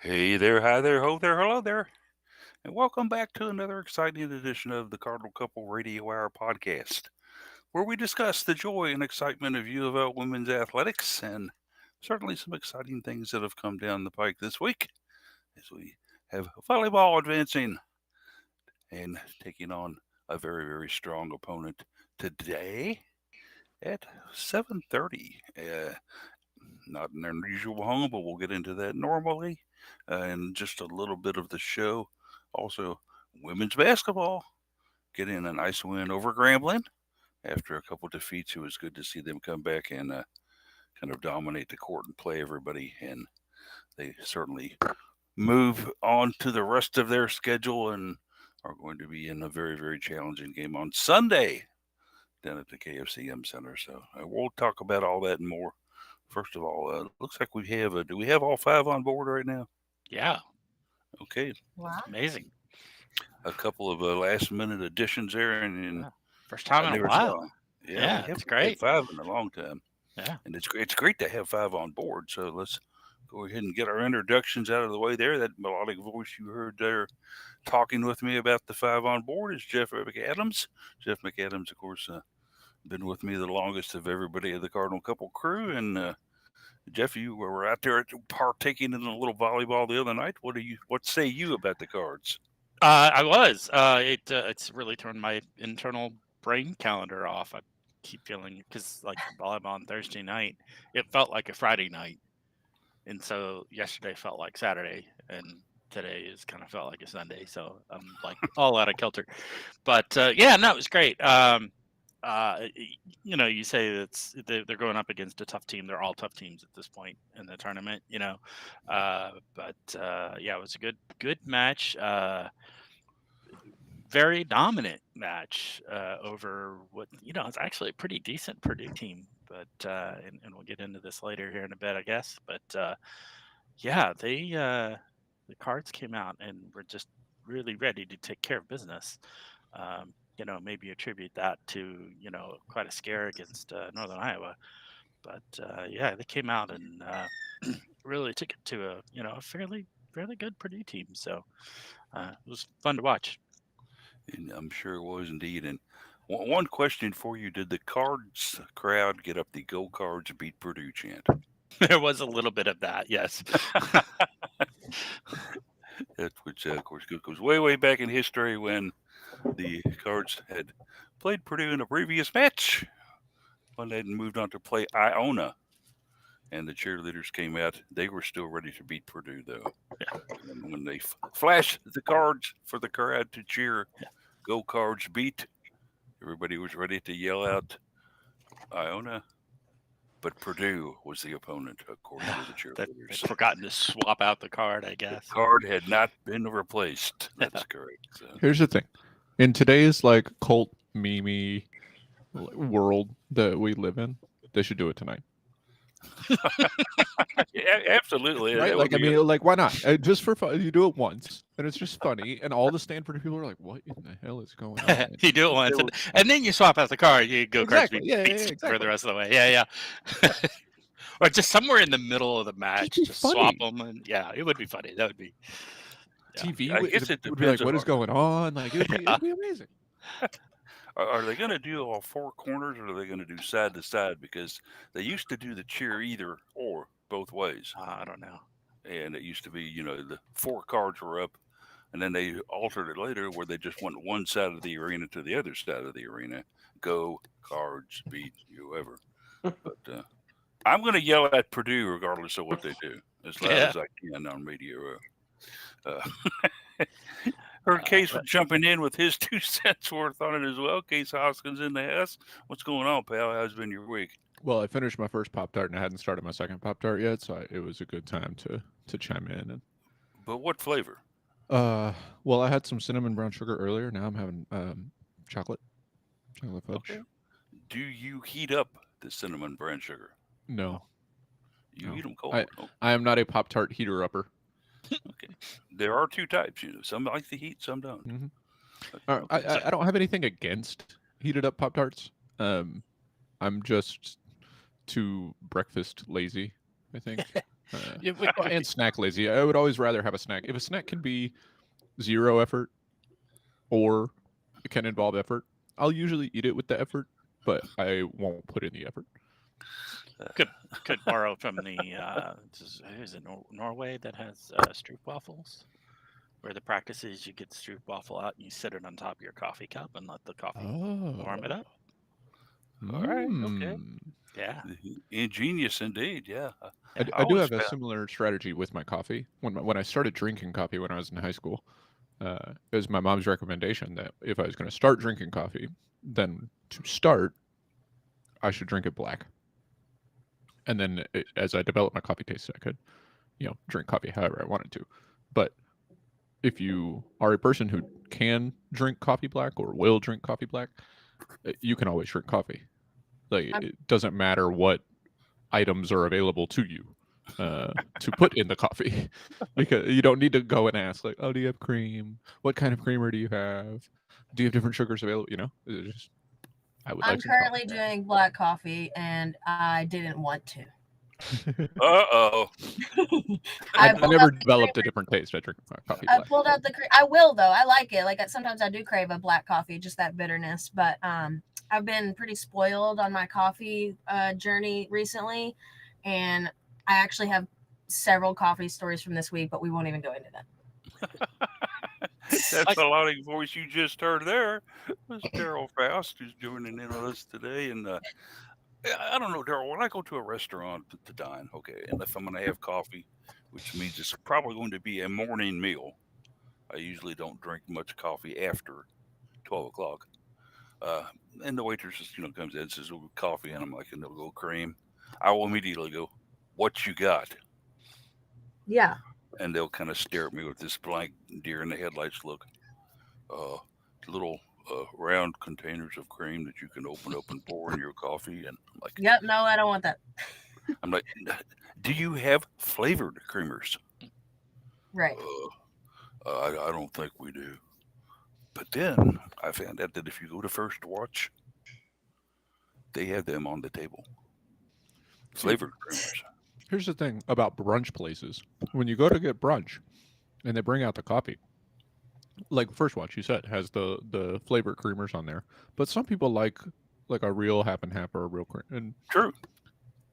Hey there, hi there, ho there, hello there, and welcome back to another exciting edition of the Cardinal Couple Radio Hour podcast, where we discuss the joy and excitement of UofL women's athletics and certainly some exciting things that have come down the pike this week as we have volleyball advancing and taking on a very, very strong opponent today at 7:30. Not an unusual home, but we'll get into that normally and just a little bit of the show. Also, women's basketball getting a nice win over Grambling after a couple defeats. It was good to see them come back and kind of dominate the court and play everybody. And they certainly move on to the rest of their schedule and are going to be in a very, very challenging game on Sunday down at the KFCM Center. So we'll talk about all that and more. First of all, looks like we have do we have all five on board right now? Yeah, Okay, Wow. amazing. a couple of last minute additions there, and Yeah. First I time in a never saw. while. Yeah, we Yeah, haven't it's had great. five in a long time, Yeah. and it's great to have five on board. So let's go ahead and get our introductions out of the way. There, that melodic voice you heard there talking with me about the five on board is Jeff McAdams. Jeff McAdams, of course, been with me the longest of everybody of the Cardinal Couple crew, and Jeff, you were out there partaking in a little volleyball the other night. What say you about the cards? I was. It's really turned my internal brain calendar off. I keep feeling because like volleyball on Thursday night, it felt like a Friday night, and so yesterday felt like Saturday, and today is kind of felt like a Sunday. So I'm like all out of kilter. But yeah, no, it was great. You say they're going up against a tough team. They're all tough teams at this point in the tournament. But yeah, it was a good match. Very dominant match over what it's actually a pretty decent Purdue team. But and we'll get into this later here in a bit, I guess. But yeah, the cards came out and were just really ready to take care of business. Maybe attribute that to quite a scare against Northern Iowa. But yeah, they came out and really took it to a fairly good Purdue team. So it was fun to watch. And I'm sure it was indeed. And one question for you: did the cards crowd get up the "Go Cards Beat Purdue" chant? There was a little bit of that, yes. Which, of course, goes way, way back in history when the Cards had played Purdue in a previous match. When they had moved on to play Iona, and the cheerleaders came out. They were still ready to beat Purdue, though. And when they flashed the cards for the crowd to cheer, "Go Cards Beat," everybody was ready to yell out Iona, but Purdue was the opponent, according to the They'd cheerleaders. forgotten to swap out the card, I The guess. card had not been replaced. That's correct. So, Here's the thing. In today's like cult meme world that we live in, they should do it tonight. yeah, absolutely. Right? That Like, would I be mean, like, why not? Just for fun. You do it once, and it's just funny, and all the Stanford people are like, what in the hell is going on? You do it once, They were- and then you swap out the card. You go cards Exactly. Yeah, beat for exactly. the rest of the way. Yeah, yeah. Or just somewhere in the middle of the match, be just swap funny. them, and yeah, it would be funny. That would be. Yeah. TV I guess it would be like, depends what on is going on? Like, it'd be amazing. are they going to do all four corners or are they going to do side to side? Because they used to do the cheer either or both ways. I don't know. And it used to be, the four cards were up, and then they altered it later where they just went one side of the arena to the other side of the arena. Go, cards, beat, whoever. But I'm going to yell at Purdue regardless of what they do, as loud as I can on radio. Heard Case was jumping in with his 2 cents worth on it as well. Case Hoskins in the house. What's going on, pal? How's been your week? Well, I finished my first Pop-Tart, and I hadn't started my second Pop-Tart yet, so it was a good time to chime in. And But what flavor? well, I had some cinnamon brown sugar earlier. Now I'm having chocolate fudge. Okay. Do you heat up the cinnamon brown sugar? No, You No. eat them cold. I am not a Pop-Tart heater upper. Okay. There are two types. Some like the heat, some don't. Mm-hmm. Okay. I don't have anything against heated up Pop-Tarts. I'm just too breakfast lazy, I think. Yeah, Well, and snack lazy. I would always rather have a snack. If a snack can be zero effort or it can involve effort, I'll usually eat it with the effort, but I won't put in the effort. could could borrow from the who's it, Norway that has stroop waffles, where the practice is you get the stroop waffle out and you sit it on top of your coffee cup and let the coffee warm it Oh. up. All right. Okay. Yeah. Ingenious indeed. Yeah. Yeah. I do always have a found. similar strategy with my coffee. When I started drinking coffee when I was in high school, it was my mom's recommendation that if I was going to start drinking coffee, then to start, I should drink it black. And then as I developed my coffee taste, I could, drink coffee however I wanted to. But if you are a person who can drink coffee black or will drink coffee black, you can always drink coffee. Like I'm, it doesn't matter what items are available to you to put in the coffee, because you don't need to go and ask like, oh, do you have cream? What kind of creamer do you have? Do you have different sugars available? It's just I would I'm like some coffee. currently doing black coffee, and I didn't want to. Uh-oh. I pulled never out the developed a creamer. different taste. I drink my coffee I black. pulled out the. I will though. I like it. Like sometimes I do crave a black coffee, just that bitterness. But I've been pretty spoiled on my coffee journey recently, and I actually have several coffee stories from this week, but we won't even go into that. That's the louding voice you just heard there. Was Daryl Faust, who's joining in with us today. And I don't know, Daryl, when I go to a restaurant to dine, okay, and if I'm going to have coffee, which means it's probably going to be a morning meal, I usually don't drink much coffee after 12 o'clock. Uh, and the waitress just, comes in and says, oh, coffee. And I'm like, and they'll go cream. I will immediately go, what you got? Yeah. And they'll kind of stare at me with this blank deer in the headlights look. Uh, little round containers of cream that you can open up and pour in your coffee. And Yep. No, I don't want that. I'm like, do you have flavored creamers? Right. I don't think we do. But then I found out that if you go to First Watch, they have them on the table. Flavored creamers. Here's the thing about brunch places. When you go to get brunch and they bring out the coffee, like First Watch, you said, has the flavored creamers on there. But some people like a real half and half or a real cream. And True.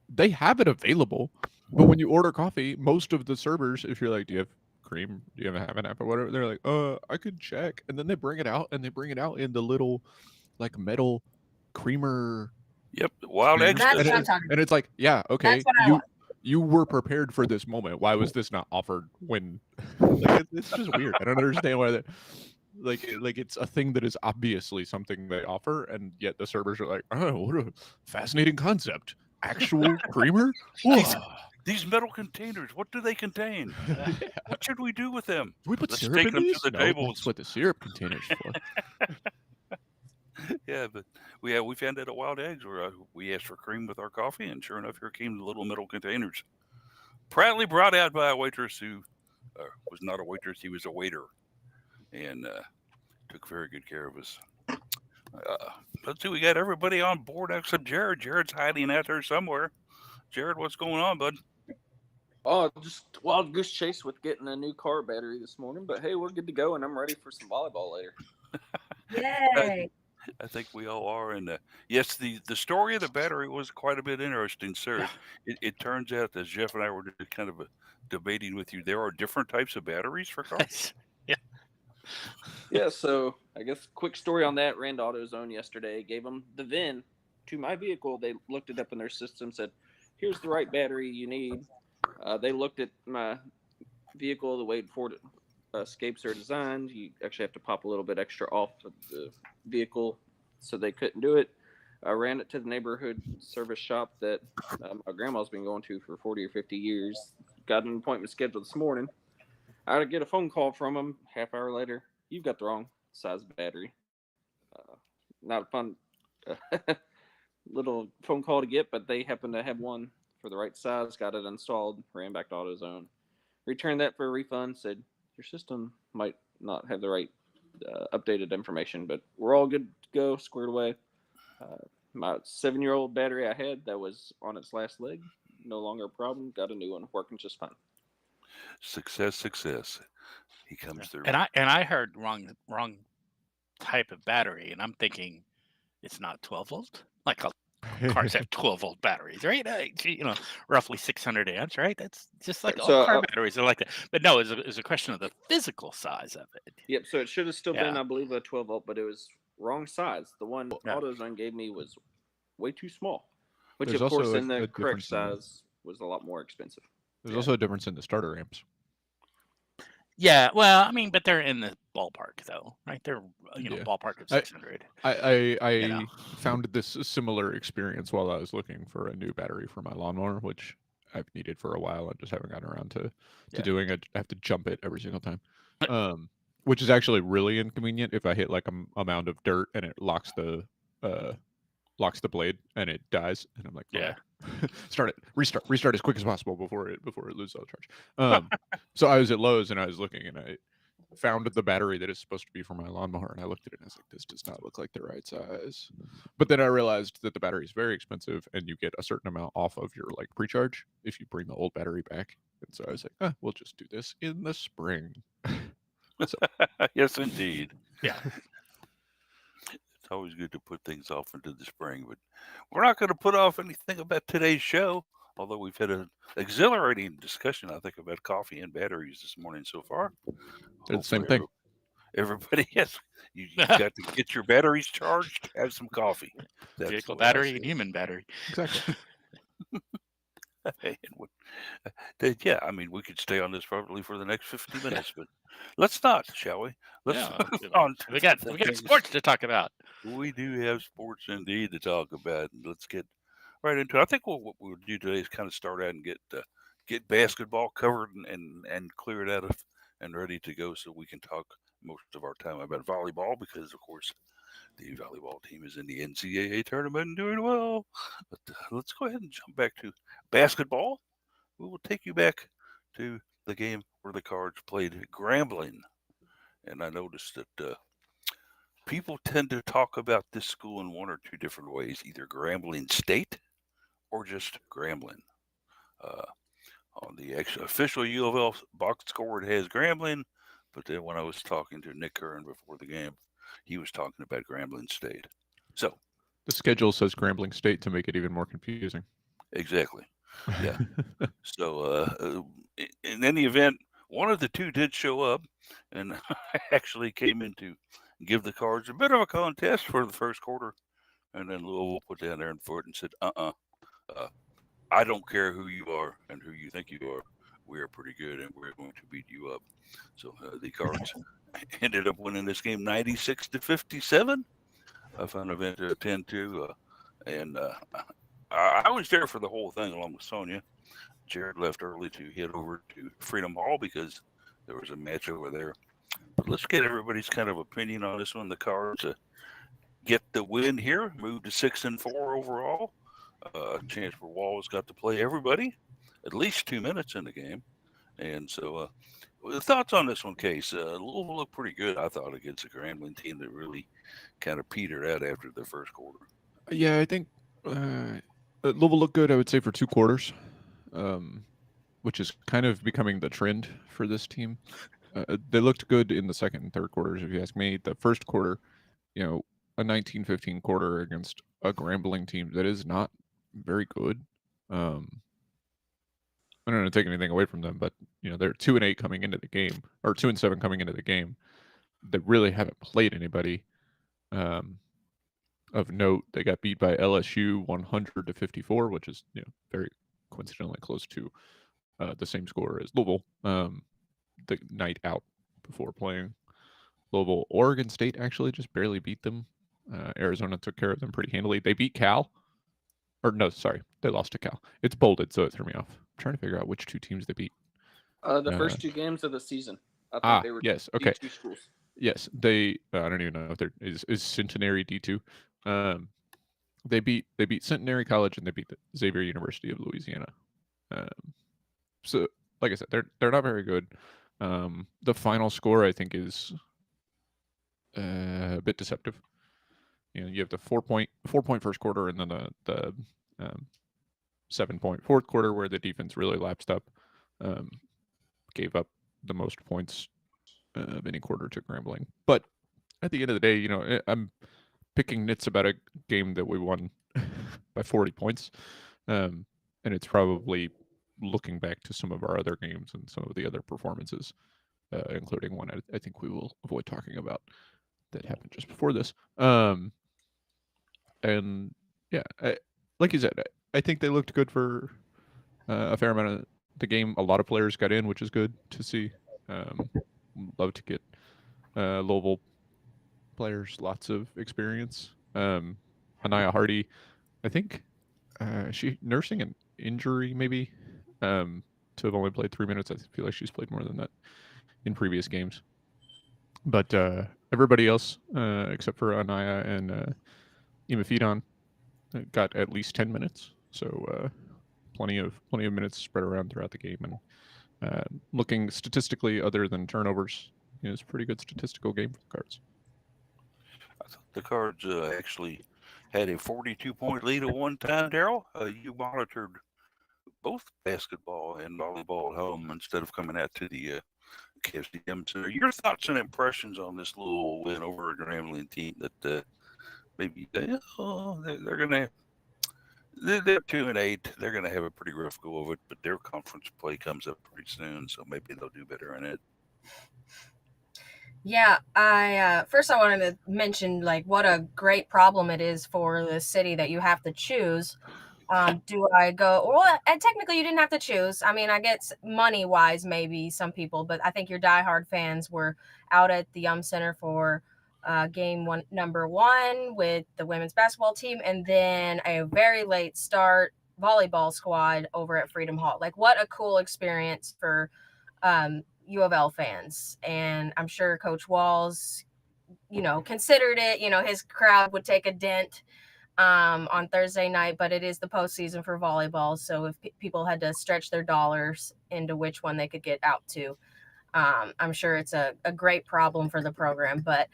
they have it available. But when you order coffee, most of the servers, if you're like, do you have cream? Do you have a half and half or whatever? They're like, I could check. And then they bring it out, and they bring it out in the little, like, metal creamer. Yep. Wild eggs. That's what I'm and talking about. it's like, yeah, okay. That's what I want. You were prepared for this moment. Why was this not offered when? Like, it's just weird. I don't understand why that. Like it's a thing that is obviously something they offer, and yet the servers are like, oh, what a fascinating concept. Actual creamer? These metal containers, what do they contain? Yeah. What should we do with them? Do we put Let's syrup take in them to these? the No, tables. that's what the syrup container's for. Yeah, but we found out at Wild Eggs where we asked for cream with our coffee, and sure enough, here came the little metal containers, proudly brought out by a waitress who was not a waitress; he was a waiter, and took very good care of us. Let's see, we got everybody on board except Jared. Jared's hiding out there somewhere. Jared, what's going on, bud? Oh, just wild goose chase with getting a new car battery this morning. But hey, we're good to go, and I'm ready for some volleyball later. Yay. I think we all are. And yes, the story of the battery was quite a bit interesting, sir. It turns out, as Jeff and I were just kind of debating with you, there are different types of batteries for cars. Yeah, so I guess quick story on that. Ran to AutoZone yesterday, gave them the VIN to my vehicle. They looked it up in their system, said, here's the right battery you need. They looked at my vehicle, the way Ford Escapes are designed. You actually have to pop a little bit extra off of the vehicle, so they couldn't do it. I ran it to the neighborhood service shop that my grandma's been going to for 40 or 50 years. Got an appointment scheduled this morning. I get a phone call from them half hour later. You've got the wrong size battery. Not a fun little phone call to get, but they happen to have one for the right size. Got it installed. Ran back to AutoZone. Returned that for a refund. Said your system might not have the right updated information, but we're all good to go. Squared away. My 7-year-old battery I had that was on its last leg no longer a problem. Got a new one working just fine. Success. He comes through. And I heard wrong type of battery, and I'm thinking it's not 12 volt. Like cars have 12-volt batteries, right? Roughly 600 amps, right? That's just like all So, car batteries are like that. But no, it's a question of the physical size of it. Yep. So it should have still been, Yeah. I believe, a 12 volt, but it was wrong size. The one Yeah. AutoZone gave me was way too small, which There's of course also in the a correct difference in- size was a lot more expensive. There's also a difference in the starter amps. Yeah, well, I mean, but they're in the ballpark, though, right? They're Yeah. ballpark of 600. I found this similar experience while I was looking for a new battery for my lawnmower, which I've needed for a while. I just haven't gotten around to doing it. I have to jump it every single time, which is actually really inconvenient if I hit like a mound of dirt and it locks the blade and it dies, and I'm like, Yeah. start it, restart as quick as possible before it loses all charge. So I was at Lowe's and I was looking and I found the battery that is supposed to be for my lawnmower, and I looked at it and I was like, this does not look like the right size. But then I realized that the battery is very expensive and you get a certain amount off of your like pre-charge if you bring the old battery back. And so I was like, we'll just do this in the spring. Yes, indeed. Yeah. It's always good to put things off into the spring, but we're not going to put off anything about today's show. Although we've had an exhilarating discussion, I think, about coffee and batteries this morning so far. They're the same thing. Everybody, yes, you've got to get your batteries charged. Have some coffee. That's Vehicle the way I battery say and it. human battery. Exactly. Yeah, I mean, we could stay on this probably for the next 50 minutes, but let's not, shall we? Let's move on. We got sports to talk about. We do have sports indeed to talk about, and let's get right into it. I think what we'll do today is kind of start out and get basketball covered and cleared out of and ready to go, so we can talk most of our time about volleyball because, of course, the volleyball team is in the NCAA tournament and doing well. But let's go ahead and jump back to basketball. We will take you back to the game where the Cards played Grambling. And I noticed that people tend to talk about this school in one or two different ways, either Grambling State or just Grambling. On the official UofL box score, it has Grambling, but then when I was talking to Nick Curran before the game, he was talking about Grambling State. So the schedule says Grambling State to make it even more confusing. Exactly. Yeah. So in any event, one of the two did show up, and I actually came in to give the Cards a bit of a contest for the first quarter, and then Louisville put down their foot and said, I don't care who you are and who you think you are. We are pretty good, and we're going to beat you up. So the Cards ended up winning this game 96-57. A fun event to attend to, and I was there for the whole thing along with Sonia. Jared left early to head over to Freedom Hall because there was a match over there. But let's get everybody's kind of opinion on this one. The Cards get the win here, move to 6-4 overall. Chancellor Walls got to play everybody at least 2 minutes in the game. And so the thoughts on this one, Case? Louisville looked pretty good, I thought, against a Grambling team that really kind of petered out after the first quarter. Yeah, I think Louisville looked good, I would say, for 2 quarters, which is kind of becoming the trend for this team. They looked good in the second and third quarters, if you ask me. The first quarter, a 19-15 quarter against a Grambling team that is not very good. I don't want to take anything away from them, but they're 2-8 coming into the game, or 2-7 coming into the game. They really haven't played anybody of note. They got beat by LSU 100-54, which is very coincidentally close to the same score as Louisville the night out before playing Louisville. Oregon State actually just barely beat them. Arizona took care of them pretty handily. They beat Cal. Or no, sorry, they lost to Cal. It's bolded, so it threw me off. I'm trying to figure out which 2 teams they beat. The first 2 games of the season. I thought they were yes, okay. D2 schools. Yes, they. I don't even know if there is Centenary D2. They beat Centenary College and they beat the Xavier University of Louisiana. So, like I said, they're not very good. The final score, I think, is a bit deceptive. You have the 4-point first quarter, and then the 7-point fourth quarter where the defense really lapsed up, gave up the most points of any quarter to Grambling. But at the end of the day, I'm picking nits about a game that we won by 40 points. And it's probably looking back to some of our other games and some of the other performances, including one I think we will avoid talking about that happened just before this. And yeah, like you said, I think they looked good for a fair amount of the game. A lot of players got in, which is good to see. Love to get Louisville players lots of experience. Anaya Hardy, I think she nursing an injury maybe to have only played 3 minutes. I feel like she's played more than that in previous games. But everybody else, except for Anaya and Imafidon, got at least 10 minutes. So plenty of minutes spread around throughout the game. And looking statistically, other than turnovers, it's a pretty good statistical game for the Cards. I thought the Cards actually had a 42-point lead at one time, Daryl. You monitored both basketball and volleyball at home instead of coming out to the KFCM Center. Your thoughts and impressions on this little win over a Grambling team that maybe they're gonna they're 2-8. They're gonna have a pretty rough go of it, but their conference play comes up pretty soon, so maybe they'll do better in it. Yeah, I first I wanted to mention like what a great problem it is for the city that you have to choose. Do I go? Well, and technically you didn't have to choose. I mean, I guess money wise, maybe some people, but I think your diehard fans were out at the Center for game number 1 with the women's basketball team, and then a very late start volleyball squad over at Freedom Hall. Like, what a cool experience for UofL fans. And I'm sure Coach Walls, considered it. His crowd would take a dent on Thursday night, but it is the postseason for volleyball. So if people had to stretch their dollars into which one they could get out to, I'm sure it's a great problem for the program. But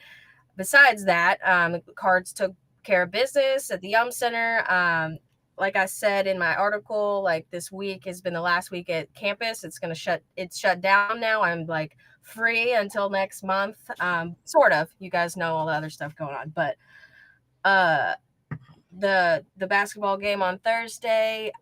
besides that, the Cards took care of business at the Center. Like I said in my article, like this week has been the last week at campus. It's shut down now. I'm like free until next month. Sort of. You guys know all the other stuff going on, but the basketball game on Thursday,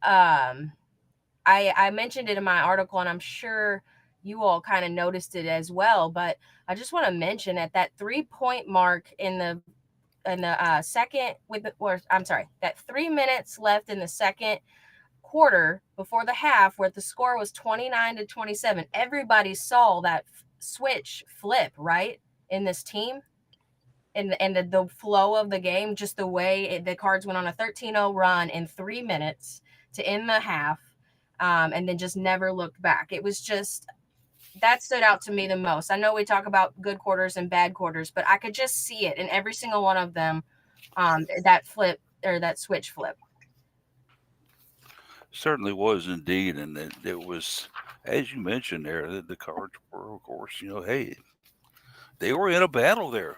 I mentioned it in my article, and I'm sure you all kind of noticed it as well, but I just want to mention at that 3-point mark in the second that 3 minutes left in the second quarter before the half, where the score was 29-27, everybody saw that switch flip right in this team. And the flow of the game, just the way the Cards went on a 13-0 run in 3 minutes to end the half, and then just never looked back. It was just, that stood out to me the most. I know we talk about good quarters and bad quarters, but I could just see it in every single one of them, that flip or that switch flip. Certainly was indeed, and it was, as you mentioned there, the Cards were, of course, hey, they were in a battle there.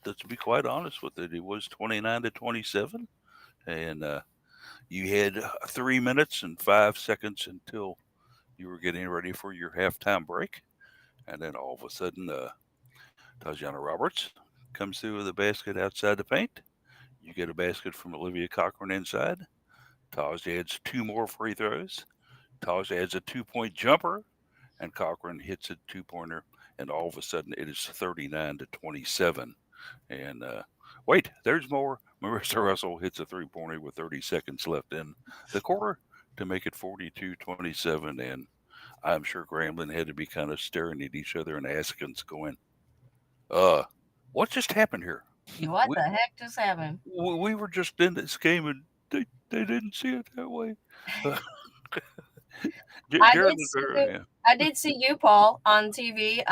Let's be quite honest with it. It was 29-27, and you had 3 minutes and 5 seconds until you were getting ready for your halftime break, and then all of a sudden, Tajana Roberts comes through with a basket outside the paint. You get a basket from Olivia Cochran inside. Taj adds 2 more free throws. Taj adds a 2-point jumper, and Cochran hits a 2-pointer, and all of a sudden it is 39-27. And wait, there's more. Marissa Russell hits a 3-pointer with 30 seconds left in the quarter to make it 42-27. And I'm sure Grambling had to be kind of staring at each other and asking, going, what just happened here? What the heck just happened? We were just in this game and they didn't see it that way. I did see you, Paul, on TV.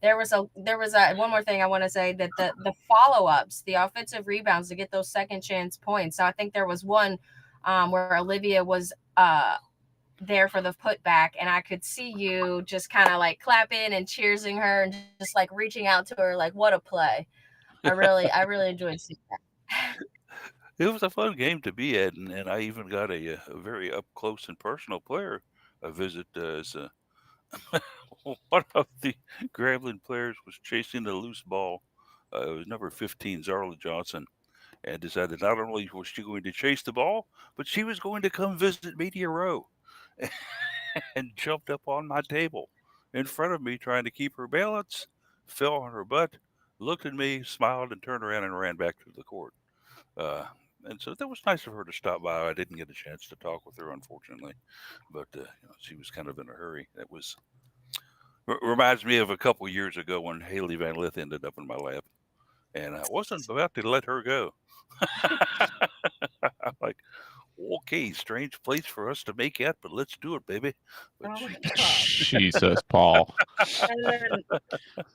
There was one more thing I want to say, that the follow-ups, the offensive rebounds to get those second chance points. So I think there was one where Olivia was there for the putback, and I could see you just kind of like clapping and cheersing her and just like reaching out to her, like, what a play. I really enjoyed seeing that. It was a fun game to be at, and I even got a very up close and personal player a visit as one of the Grambling players was chasing a loose ball. It was number 15, Zarla Johnson, and decided not only was she going to chase the ball, but she was going to come visit Media Row and jumped up on my table in front of me, trying to keep her balance, fell on her butt, looked at me, smiled, and turned around and ran back to the court. Uh, and so that was nice of her to stop by. I didn't get a chance to talk with her, unfortunately, but she was kind of in a hurry. That was reminds me of a couple years ago when Haley Van Lith ended up in my lap, and I wasn't about to let her go. I'm like, okay, strange place for us to make out, but let's do it, baby. But Oh she, my god! Jesus, Paul. And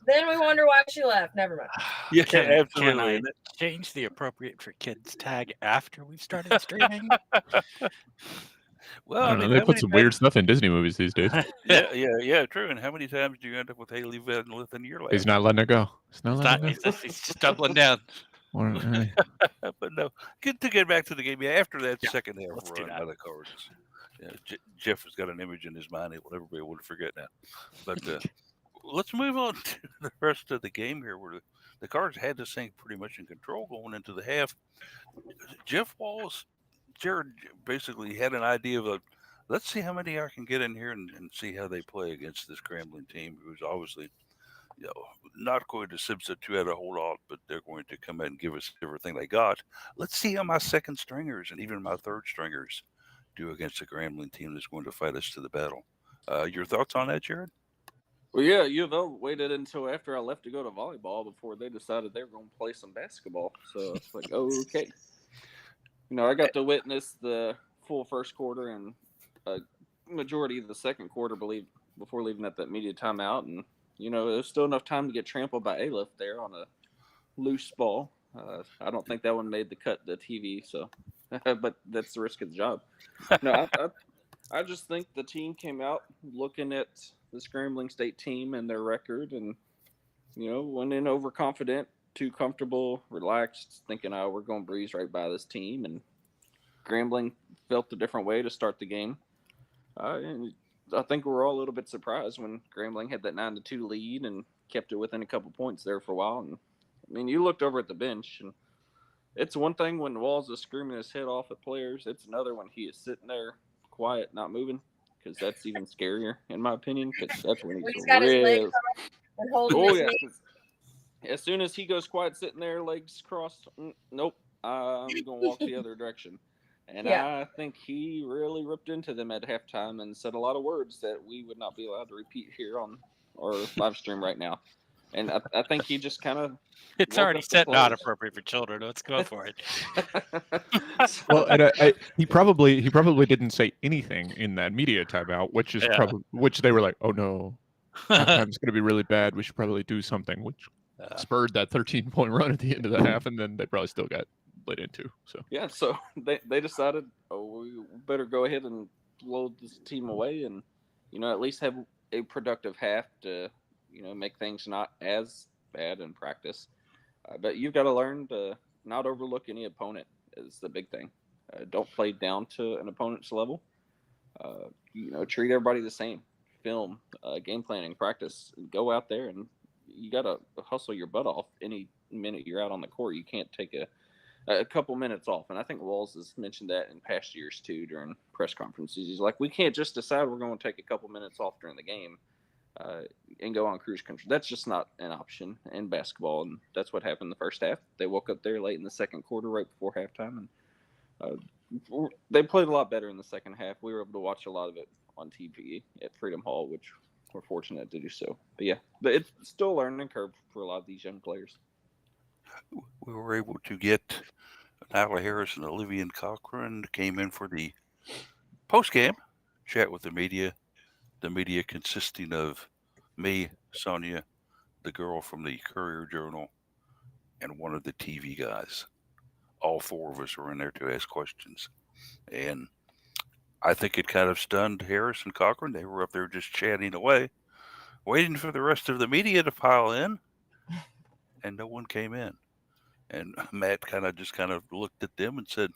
then we wonder why she left. Never mind. yeah, Can absolutely. I And change the appropriate for kids tag after we've started streaming? well, I I don't know. mean, They how put many some times? weird stuff in Disney movies these days. Yeah, true. And how many times do you end up with Haley Van Lith in your lap? He's not letting it go. He's not letting it go. He's just doubling down. But no, get back to the game. Yeah, after that Yeah, second half let's do run that. by the Cards, Jeff has got an image in his mind he'll never be able to forget now. But let's move on to the rest of the game here, where the Cards had this thing pretty much in control going into the half. Jeff Walls, Jared basically had an idea of let's see how many I can get in here and see how they play against this Grambling team, who's obviously not going to substitute a whole lot, but they're going to come in and give us everything they got. Let's see how my second stringers and even my third stringers do against a Grambling team that's going to fight us to the battle. Your thoughts on that, Jared? Well, yeah, UofL waited until after I left to go to volleyball before they decided they were going to play some basketball. So it's like, okay. I got to witness the full first quarter and a majority of the second quarter, before leaving at that media timeout. And, there's still enough time to get trampled by Aleph there on a loose ball. I don't think that one made the cut to TV, so, but that's the risk of the job. No, I just think the team came out looking at the Scrambling State team and their record and, went in overconfident, too comfortable, relaxed, thinking, oh, we're going to breeze right by this team. And Grambling felt a different way to start the game. And I think we were all a little bit surprised when Grambling had that 9-2 lead and kept it within a couple points there for a while. And I mean, you looked over at the bench, and it's one thing when Walls is screaming his head off at players. It's another when he is sitting there quiet, not moving, because that's even scarier, in my opinion, because that's when He's he's got his legs real. up and holding Oh, his yeah. knee. 'Cause as soon as he goes quiet sitting there, legs crossed, nope, I'm going to walk the other direction. And Yeah. I think he really ripped into them at halftime and said a lot of words that we would not be allowed to repeat here on our live stream right now. And I think he just kind of It's woke already up the set not players. appropriate for children. Let's go for it. Well, and he probably didn't say anything in that media timeout, which is Yeah. which they were like, oh no, halftime's going to be really bad. We should probably do something, which spurred that 13-point run at the end of the half, and then they probably still got lit into. So yeah, so they decided, oh, we better go ahead and blow this team away, and at least have a productive half to make things not as bad in practice. But you've got to learn to not overlook any opponent is the big thing. Don't play down to an opponent's level. Treat everybody the same. Film, game planning, practice. Go out there and you got to hustle your butt off any minute you're out on the court. You can't take a couple minutes off. And I think Walls has mentioned that in past years too during press conferences. He's like, we can't just decide we're going to take a couple minutes off during the game and go on cruise control. That's just not an option in basketball. And that's what happened in the first half. They woke up there late in the second quarter, right before halftime. And they played a lot better in the second half. We were able to watch a lot of it on TV at Freedom Hall, which we're fortunate to do so. But yeah, but it's still a learning curve for a lot of these young players. We were able to get Nyla Harris and Olivia Cochran came in for the post-game chat with the media. The media consisting of me, Sonia, the girl from the Courier Journal, and one of the TV guys. All four of us were in there to ask questions. And I think it kind of stunned Harris and Cochran. They were up there just chatting away, waiting for the rest of the media to pile in, and no one came in. And Matt kind of looked at them and said,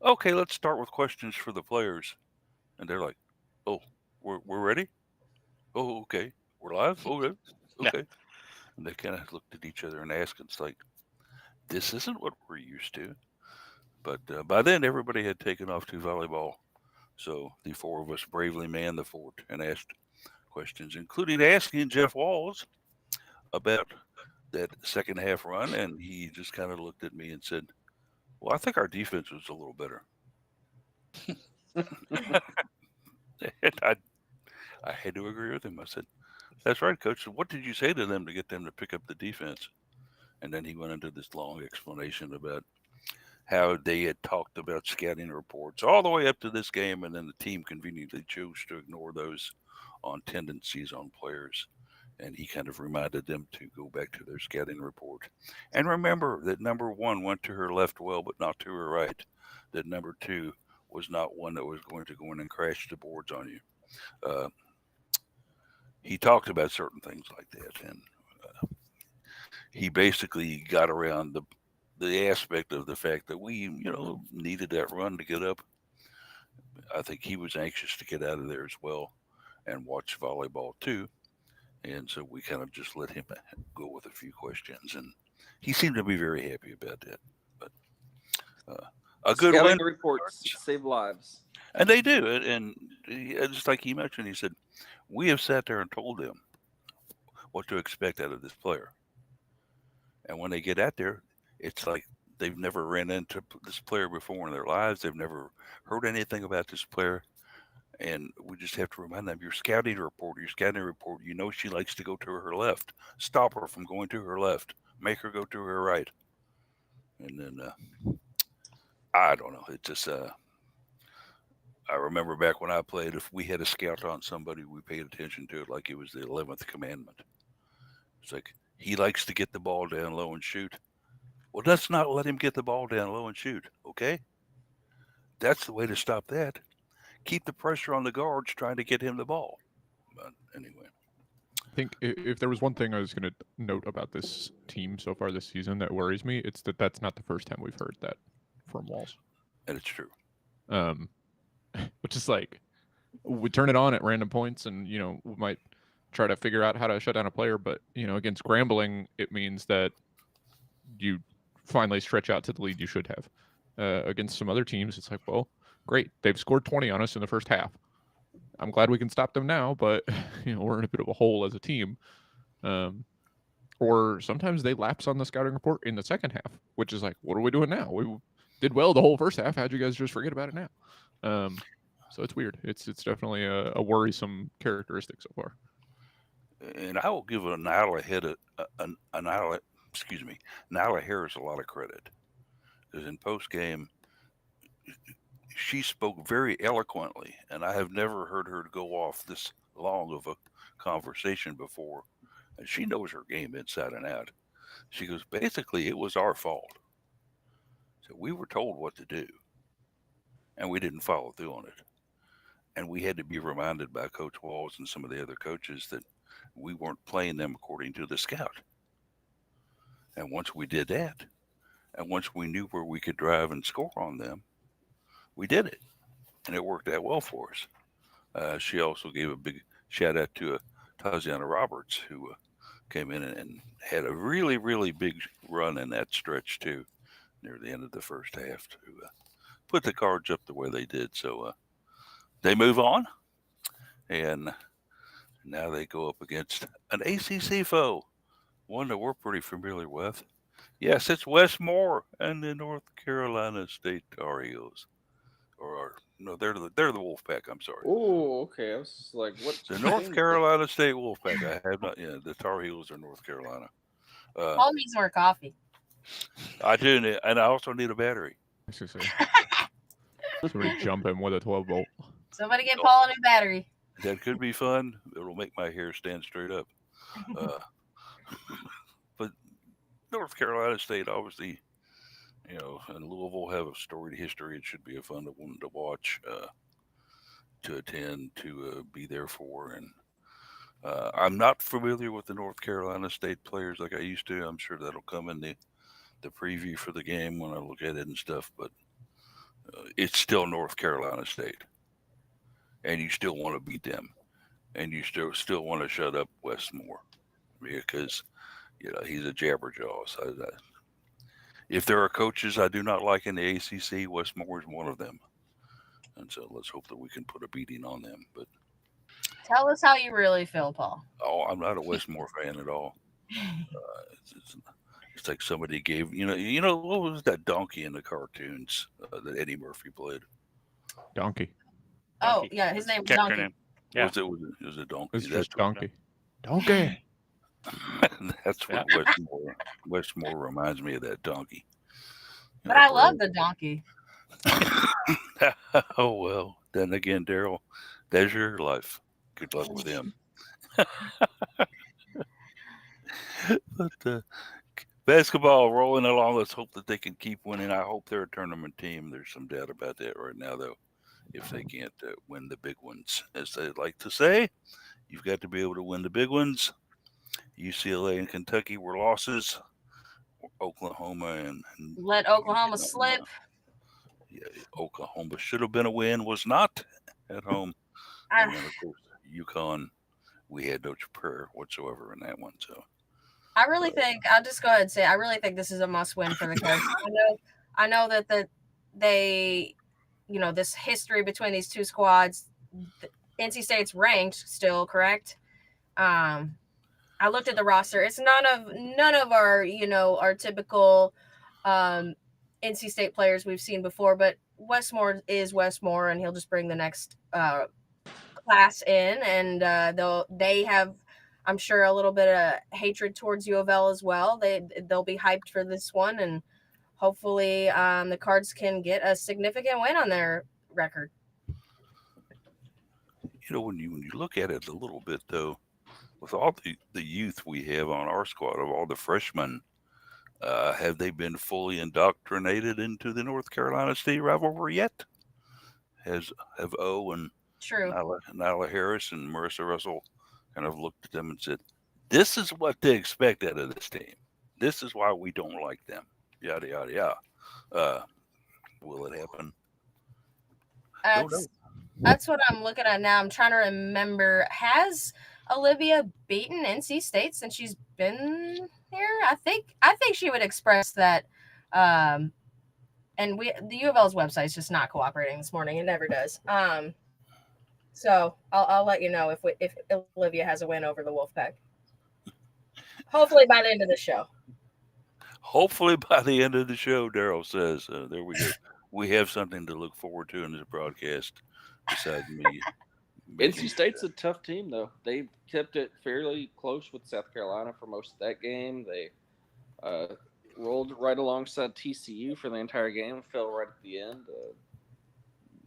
"Okay, let's start with questions for the players." And they're like, "Oh, we're ready? Oh, okay. We're live? Okay, Yeah. okay." And they kind of looked at each other and asked, "It's like this isn't what we're used to." But by then, everybody had taken off to volleyball. So the four of us bravely manned the fort and asked questions, including asking Jeff Walls about that second half run. And he just kind of looked at me and said, "Well, I think our defense was a little better." And I had to agree with him. I said, "That's right, coach. So what did you say to them to get them to pick up the defense?" And then he went into this long explanation about how they had talked about scouting reports all the way up to this game, and then the team conveniently chose to ignore those on tendencies on players. And he kind of reminded them to go back to their scouting report. And remember that number one went to her left well, but not to her right. That number two was not one that was going to go in and crash the boards on you. Uh, he talked about certain things like that, and he basically got around the aspect of the fact that we, needed that run to get up. I think he was anxious to get out of there as well and watch volleyball too. And so we kind of just let him go with a few questions, and he seemed to be very happy about that. But uh, a good Scouting win, reports save lives. and they do. Just like he mentioned, he said, "We have sat there and told them what to expect out of this player, and when they get out there, it's like they've never ran into this player before in their lives. They've never heard anything about this player." And we just have to remind them, your scouting report, she likes to go to her left. Stop her from going to her left. Make her go to her right. And then, I don't know. It just, I remember back when I played, if we had a scout on somebody, we paid attention to it like it was the 11th commandment. It's like, he likes to get the ball down low and shoot. Well, let's not let him get the ball down low and shoot, okay? That's the way to stop that. Keep the pressure on the guards trying to get him the ball. But anyway. I think if there was one thing I was going to note about this team so far this season that worries me, it's that that's not the first time we've heard that from Walls. And it's true. Um, which is like, we turn it on at random points, and we might try to figure out how to shut down a player, but against scrambling, it means that you finally stretch out to the lead you should have. Against some other teams, it's like, well, great, they've scored 20 on us in the first half. I'm glad we can stop them now, but we're in a bit of a hole as a team. Or sometimes they lapse on the scouting report in the second half, which is like, what are we doing now? We did well the whole first half. How'd you guys just forget about it now? So it's weird. It's definitely a worrisome characteristic so far. And I will give Nyla Nyla Harris a lot of credit, because in post game she spoke very eloquently, and I have never heard her go off this long of a conversation before. And she knows her game inside and out. She goes, basically, it was our fault. So we were told what to do, and we didn't follow through on it. And we had to be reminded by Coach Walls and some of the other coaches that we weren't playing them according to the scout. And once we did that, and once we knew where we could drive and score on them, we did it. And it worked out well for us. She also gave a big shout out to Taziana Roberts, who came in and had a really, really big run in that stretch, too, near the end of the first half to put the cards up the way they did. So they move on, and now they go up against an ACC foe, one that we're pretty familiar with. Yes, it's Westmore and the North Carolina State Tar Heels. Or no, they're the Wolfpack. I'm sorry, Oh, okay. I was like, what the North team is it? Carolina State Wolfpack. I have not. Yeah, the Tar Heels are North Carolina. Paul needs more coffee. I do, and I also need a battery. Somebody jump him with a 12 volt. Somebody get Paul a new battery. That could be fun. It'll make my hair stand straight up. But North Carolina State, obviously, and Louisville have a storied history. It should be a fun one to watch, to attend, to be there for. And I'm not familiar with the North Carolina State players like I used to. I'm sure that'll come in the the preview for the game when I look at it and stuff, but it's still North Carolina State, and you still want to beat them, and you still want to shut up Westmore because he's a jabberjaw. So if there are coaches I do not like in the ACC, Westmore is one of them, and so let's hope that we can put a beating on them. But Tell us how you really feel, Paul. I'm not a Westmore fan at all. It's like somebody gave what was that donkey in the cartoons that Eddie Murphy played? Donkey. Oh, Donkey. yeah, his name was Character Donkey. name. Yeah. Was it a donkey? It's That's just donkey. Donkey. that's what Yeah. Westmore reminds me of, that donkey. But I love the donkey. Oh well. Then again, Daryl, that's your life. Good luck with him. But basketball rolling along. Let's hope that they can keep winning. I hope they're a tournament team. There's some doubt about that right now, though. If they can't win the big ones, as they like to say, you've got to be able to win the big ones. UCLA and Kentucky were losses. Oklahoma and Let Oklahoma slip. Yeah, Oklahoma should have been a win, was not at home. And then, of course, UConn, we had no prayer whatsoever in that one. So I really think I'll just go ahead and say I really think this is a must win for the Cards. I know that they, this history between these two squads. NC State's ranked still, correct? I looked at the roster. It's none of our our typical NC State players we've seen before, but Westmore is Westmore, and he'll just bring the next class in, and they have, I'm sure, a little bit of hatred towards UofL as well. They'll be hyped for this one, and hopefully the Cards can get a significant win on their record. when you look at it a little bit, though, with all the youth we have on our squad, of all the freshmen, have they been fully indoctrinated into the North Carolina State rivalry yet? Have O and True. Nyla Harris and Marissa Russell kind of looked at them and said, "This is what they expect out of this team. This is why we don't like them." Yada yada yada. Will it happen? Don't know. That's what I'm looking at now. I'm trying to remember. Has Olivia beaten NC State since she's been here? I think she would express that. And the UofL's website is just not cooperating this morning. It never does. So I'll let you know if Olivia has a win over the Wolfpack. Hopefully by the end of the show. Hopefully by the end of the show, Daryl says. There we go. We have something to look forward to in this broadcast besides me. NC State's a tough team, though. They kept it fairly close with South Carolina for most of that game. They rolled right alongside TCU for the entire game, fell right at the end.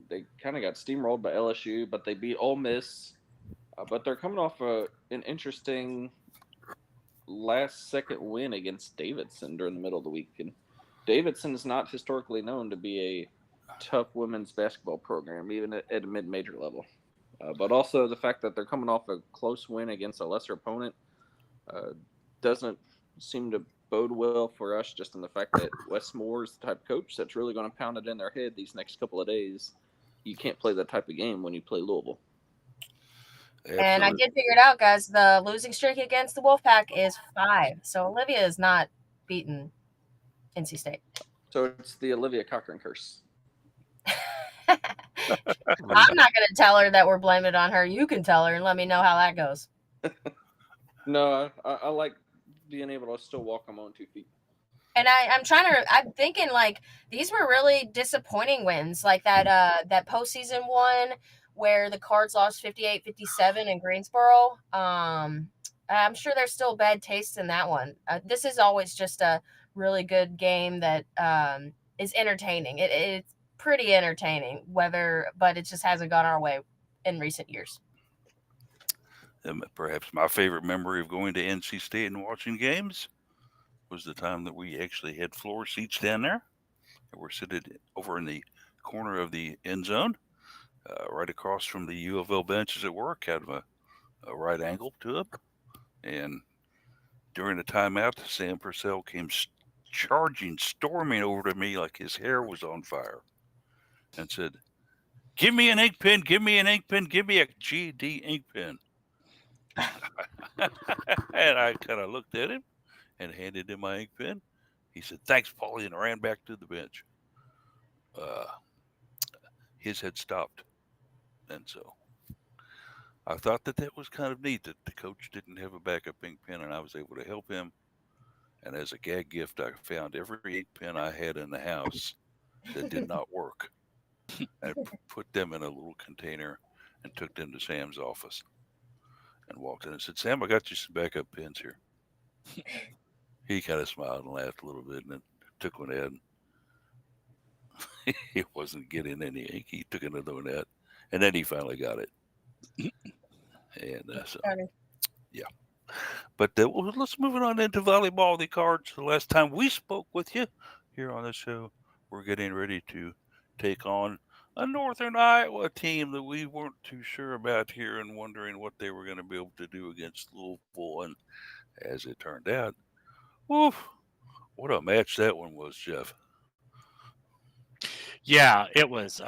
They kind of got steamrolled by LSU, but they beat Ole Miss. But they're coming off an interesting last-second win against Davidson during the middle of the week. And Davidson is not historically known to be a tough women's basketball program, even at a mid-major level. But also the fact that they're coming off a close win against a lesser opponent doesn't seem to bode well for us, just in the fact that Wes Moore is the type of coach that's really going to pound it in their head these next couple of days. You can't play that type of game when you play Louisville. Absolutely. And I did figure it out, guys. The losing streak against the Wolfpack is 5. So Olivia is not beaten NC State. So it's the Olivia Cochran curse. I'm not going to tell her that we're blaming it on her. You can tell her and let me know how that goes. No, I like being able to still walk on my own 2 feet. And I'm thinking like these were really disappointing wins, like that postseason one where the Cards lost 58-57 in Greensboro. I'm sure there's still bad taste in that one. This is always just a really good game that is entertaining. It's pretty entertaining, but it just hasn't gone our way in recent years. Perhaps my favorite memory of going to NC State and watching games was the time that we actually had floor seats down there. We're sitting over in the corner of the end zone, right across from the UofL benches at work, kind of a right angle to it. And during the timeout, Sam Purcell came charging, storming over to me like his hair was on fire, and said, "Give me an ink pen! Give me an ink pen! Give me a GD ink pen!" And I kind of looked at him and handed him my ink pen. He said, "Thanks, Paulie," and ran back to the bench. Uh, his had stopped, and so I thought that was kind of neat that the coach didn't have a backup ink pen, and I was able to help him. And as a gag gift, I found every ink pen I had in the house that did not work, and put them in a little container and took them to Sam's office and walked in and said, "Sam, I got you some backup pens here." He kind of smiled and laughed a little bit, and then took one out. He wasn't getting any ink. He took another one out, and then he finally got it. And so, yeah. But let's move it on into volleyball. The Cards. The last time we spoke with you here on the show, we're getting ready to take on a Northern Iowa team that we weren't too sure about here, and wondering what they were going to be able to do against Louisville. And as it turned out, woof, what a match that one was, Jeff. Yeah, it was,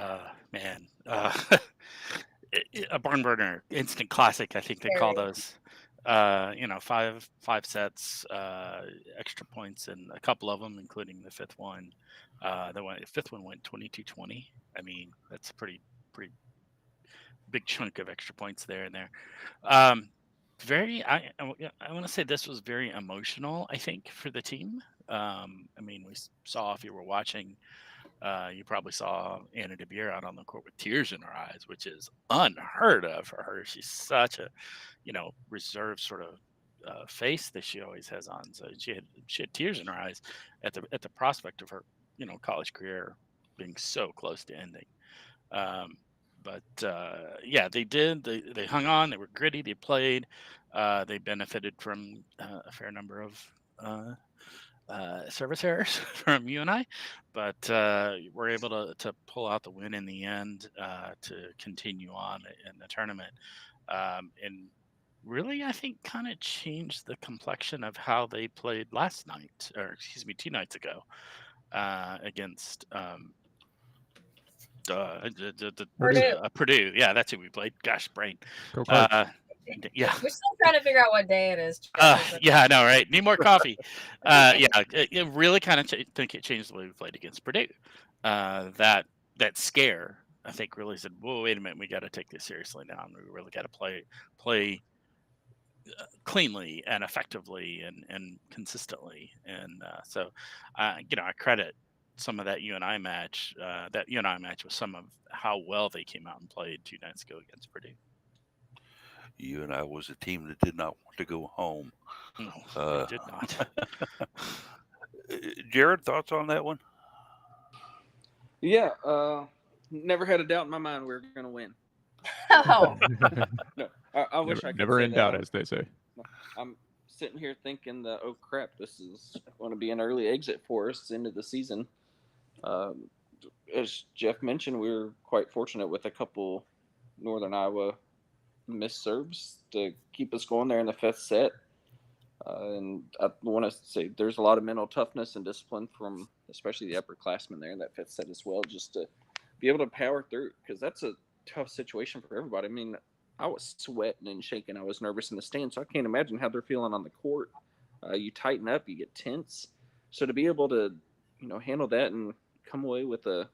man, a barn burner, instant classic. I think they call Very. those. Five sets, extra points, and a couple of them, including the fifth one. The fifth one went 22-20. I mean, that's a pretty big chunk of extra points there and there. I want to say this was very emotional, I think, for the team. I mean, we saw, if you were watching, you probably saw Anna DeBeer out on the court with tears in her eyes, which is unheard of for her. She's such a, reserved sort of face that she always has on. So she had tears in her eyes at the prospect of her, college career being so close to ending. But yeah, they did. They hung on. They were gritty. They played. They benefited from a fair number of service errors from you and I, but we're able to pull out the win in the end, to continue on in the tournament, and really, I think, kind of changed the complexion of how they played last night, or excuse me, 2 nights ago, against Purdue. Yeah, that's who we played. Gosh, brain. Go Cards. Yeah. We're still trying to figure out what day it is. Yeah, I know, right? Need more coffee. Yeah, it really kind of think it changed the way we played against Purdue. That scare, I think, really said, "Whoa, wait a minute, we got to take this seriously now, and we really got to play cleanly and effectively and consistently." And so, I credit some of that UNI match. That UNI match was some of how well they came out and played 2 nights ago against Purdue. UNI was a team that did not want to go home. No, they did not. Jared, thoughts on that one? Yeah, never had a doubt in my mind we were going to win. Oh. No, I wish I could never say in that. doubt, as they say. I'm sitting here thinking that, oh crap, this is going to be an early exit for us into the season. As Jeff mentioned, we were quite fortunate with a couple Northern Iowa missed serves to keep us going there in the fifth set. And I want to say there's a lot of mental toughness and discipline from especially the upperclassmen there in that fifth set as well, just to be able to power through, because that's a tough situation for everybody. I mean, I was sweating and shaking. I was nervous in the stand, so I can't imagine how they're feeling on the court. You tighten up, you get tense. So to be able to, handle that and come away with a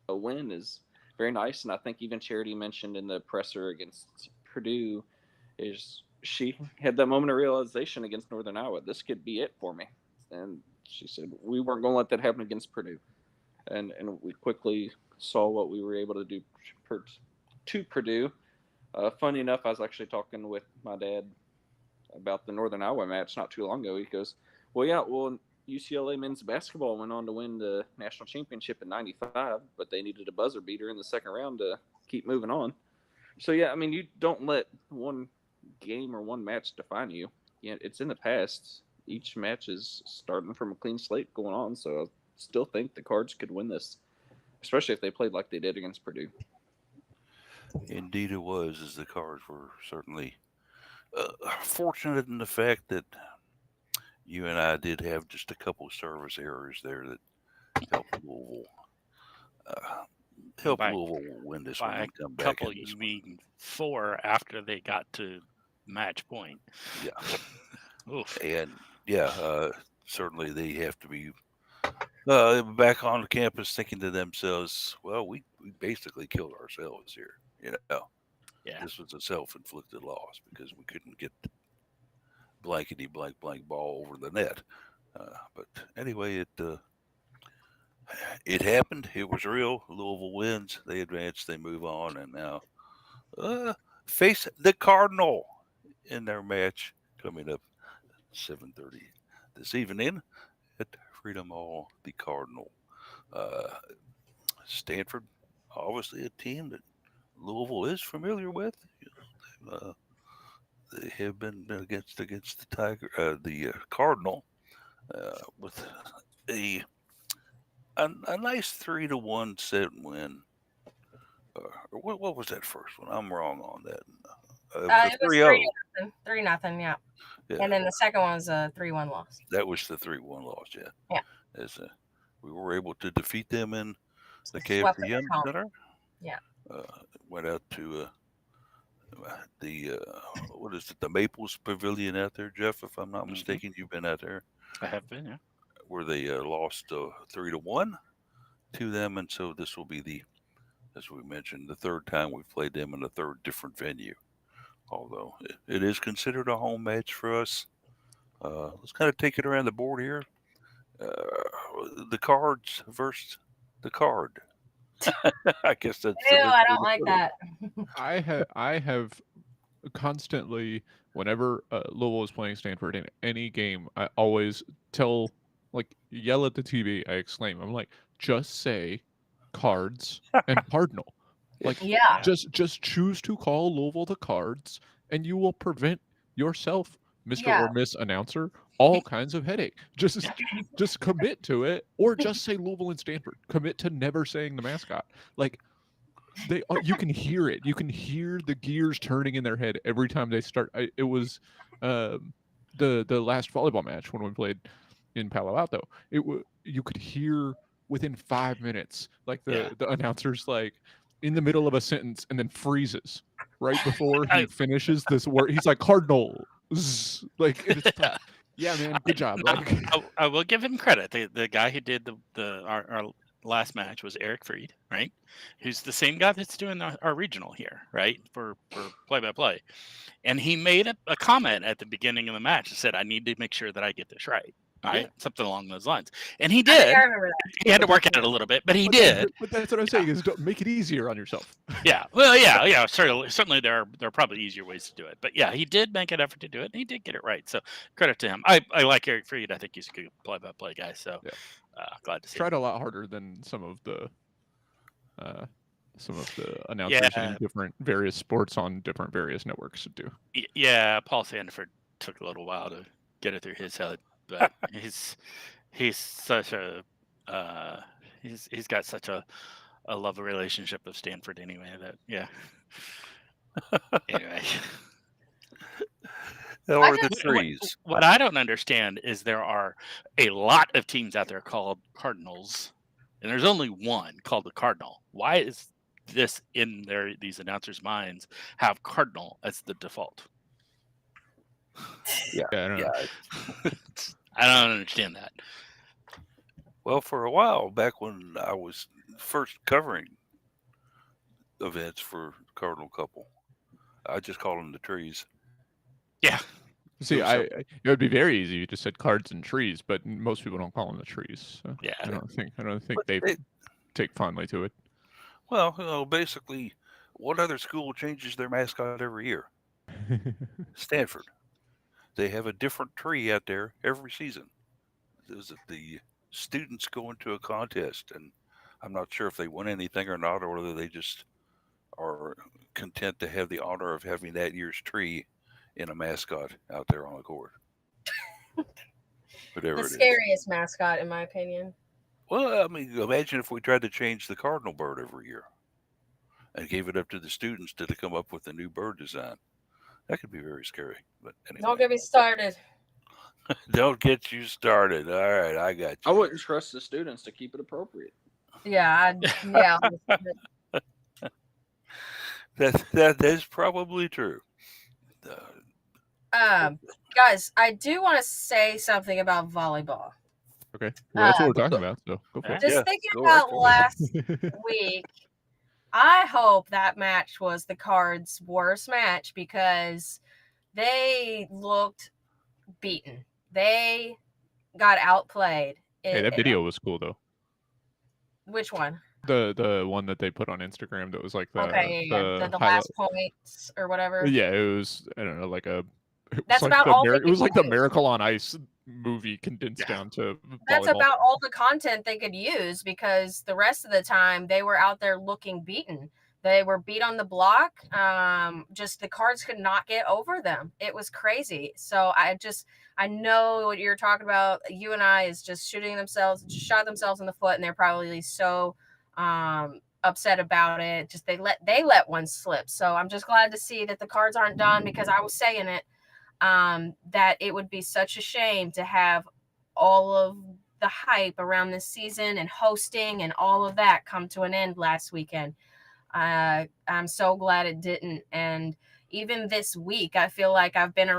win is very nice. And I think even Charity mentioned in the presser against Purdue is she had that moment of realization against Northern Iowa. This could be it for me. And she said, we weren't going to let that happen against Purdue. And we quickly saw what we were able to do to Purdue. Funny enough, I was actually talking with my dad about the Northern Iowa match not too long ago. He goes, UCLA men's basketball went on to win the national championship in '95, but they needed a buzzer beater in the second round to keep moving on. So, yeah, I mean, you don't let one game or one match define you. Yeah, it's in the past. Each match is starting from a clean slate going on, so I still think the Cards could win this, especially if they played like they did against Purdue. Indeed it was, as the Cards were certainly fortunate in the fact that you and I did have just a couple service errors there that helped Louisville uh, And help Louisville win this one by a and come back couple, in this you one. mean 4 after they got to match point. Yeah, Oof. and certainly they have to be back on campus thinking to themselves, well, we basically killed ourselves here. Yeah. This was a self-inflicted loss because we couldn't get the blankety blank ball over the net. But anyway, it happened. It was real. Louisville wins. They advance. They move on, and now face the Cardinal in their match coming up 7:30 this evening at Freedom Hall. The Cardinal, uh, Stanford, obviously a team that Louisville is familiar with. Uh, they have been against the Cardinal with a, a nice 3-1 set win. What was that first one? I'm wrong on that. It was 3-0. 3-0, yeah. Yeah, And then the second one was a 3-1 loss. that was the 3-1 loss. Yeah. Yeah. As we were able to defeat them in the Swept them KFDM at home. Center. Yeah. Went out to the what is it? The Maples Pavilion out there, Jeff. If I'm not Mhm. mistaken, you've been out there I have been, yeah. where they lost 3-1 to them, and so this will be as we mentioned, the third time we've played them in a third different venue. Although it is considered a home match for us. Let's kind of take it around the board here. The Cards versus the Card. I guess that's the Ew, best I way don't to like put it. that. I have constantly, whenever Louisville is playing Stanford in any game, I always yell at the TV. I exclaim, I'm like, just say Cards and Cardinal. Like, Yeah. just choose to call Louisville the Cards, and you will prevent yourself, Mr. Yeah. or Miss Announcer, all kinds of headache. Just commit to it, or just say Louisville and Stanford. Commit to never saying the mascot. Like, you can hear it. You can hear the gears turning in their head every time they start. It was the last volleyball match when we played in Palo Alto. You could hear within 5 minutes, like the announcer's like in the middle of a sentence and then freezes right before he finishes this word. He's like Cardinal, like it's like, yeah, man, good job. Like, I will give him credit. The guy who did our last match was Eric Freed, right? Who's the same guy that's doing our regional here, right? For play-by-play. And he made a comment at the beginning of the match that said, I need to make sure that I get this right. Right? Yeah. Something along those lines. And he I think did. I remember that. He had to work at it a little bit, but he but did. But that's what I'm saying is don't make it easier on yourself. Yeah. Well, yeah. Certainly there are probably easier ways to do it. But yeah, he did make an effort to do it, and he did get it right. So credit to him. I like Eric Freed. I think he's a good play-by-play guy. So Yeah. glad to see. Tried a lot harder than some of the announcers in different various sports on different various networks do. Yeah, Paul Sandiford took a little while to get it through his head, but he's such a he's got such a love relationship with Stanford anyway. That yeah. Anyway. Or the trees. What I don't understand is there are a lot of teams out there called Cardinals, and there's only one called the Cardinal. Why is this in these announcers' minds have Cardinal as the default? Yeah, I don't know. I don't understand that. Well, for a while back when I was first covering events for Cardinal Couple, I just called them the trees. Yeah. See, it would be very easy. You just said cards and trees, but most people don't call them the trees. So yeah. I don't think they take fondly to it. Well, basically, what other school changes their mascot every year? Stanford. They have a different tree out there every season. The students go into a contest, and I'm not sure if they win anything or not, or whether they just are content to have the honor of having that year's tree in a mascot out there on the court. Whatever The it is. scariest mascot, in my opinion. Well, I mean, imagine if we tried to change the cardinal bird every year and gave it up to the students to come up with a new bird design. That could be very scary. But anyway. Don't get me started. Don't get you started. All right, I got I you. wouldn't trust the students to keep it appropriate. Yeah, yeah. That is probably true. Guys, I do want to say something about volleyball. Okay. Well, that's what we're Um, talking about, so go for Yeah. it. just Yeah, thinking go right about for it. last week, I hope that match was the Cards' worst match because they looked beaten. They got outplayed. Hey, that video was cool though. Which one? The one that they put on Instagram that was like Okay, yeah. The highlight. last points or whatever. Yeah, it was, I don't know, like it was That's like about all they it was could like the use. Miracle on Ice movie condensed down to That's volleyball. about all the content they could use because the rest of the time they were out there looking beaten. They were beat on the block. Just the Cards could not get over them. It was crazy. So I know what you're talking about. You and I is just shot themselves in the foot, and they're probably so upset about it. Just they let one slip. So I'm just glad to see that the Cards aren't done because I was saying it. That it would be such a shame to have all of the hype around this season and hosting and all of that come to an end last weekend. I'm so glad it didn't. And even this week, I feel like I've been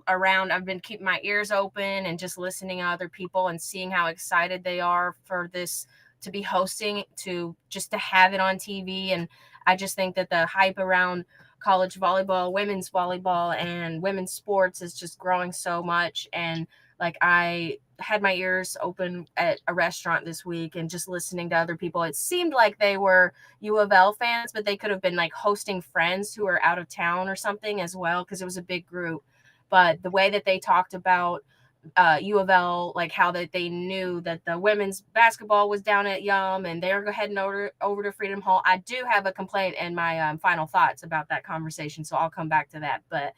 around, I've been keeping my ears open and just listening to other people and seeing how excited they are for this to be hosting, to just to have it on TV. And I just think that the hype around college volleyball, women's volleyball, and women's sports is just growing so much. And like I had my ears open at a restaurant this week and just listening to other people. It seemed like they were UofL fans, but they could have been like hosting friends who are out of town or something as well, because it was a big group. But the way that they talked about UofL, like how that they knew that the women's basketball was down at Yum and they're heading over to Freedom Hall. I do have a complaint and my final thoughts about that conversation, so I'll come back to that. But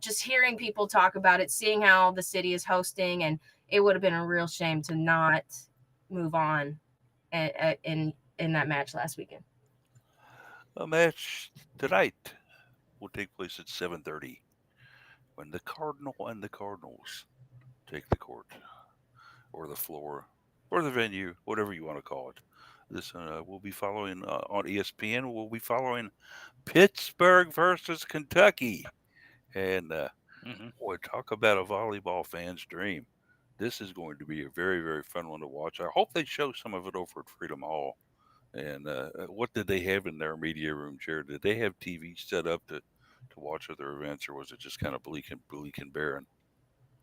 just hearing people talk about it, seeing how the city is hosting, and it would have been a real shame to not move on in that match last weekend. A match tonight will take place at 7:30 when the Cardinal and the Cardinals take the court or the floor or the venue, whatever you want to call it. This will be following on ESPN. We'll be following Pittsburgh versus Kentucky, and boy, talk about a volleyball fan's dream. This is going to be a very, very fun one to watch. I hope they show some of it over at Freedom Hall. And what did they have in their media room, Jared? Did they have TV set up to watch other events, or was it just kind of bleak and barren?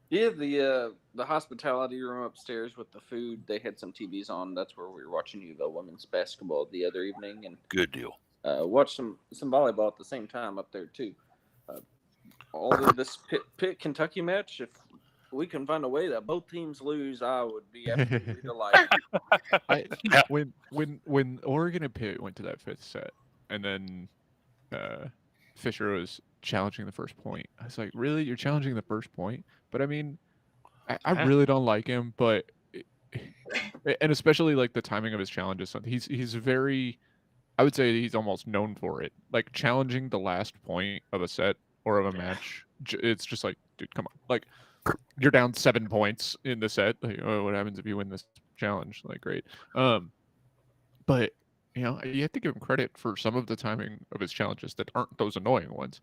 Yeah, the hospitality room upstairs with the food, they had some TVs on. That's where we were watching UofL women's basketball the other evening, and Good deal. watched some volleyball at the same time up there too. Although this Pitt Kentucky match, if we can find a way that both teams lose, I would be absolutely delighted. When Oregon and Pitt went to that fifth set, and then Fisher was challenging the first point, I was like, really? You're challenging the first point? But I mean, I really don't like him, but and especially like the timing of his challenges. He's very, I would say he's almost known for it. Like challenging the last point of a set or of a match, it's just like, dude, come on. Like you're down 7 points in the set. Like, oh, what happens if you win this challenge? Like, great. But you know, you have to give him credit for some of the timing of his challenges that aren't those annoying ones.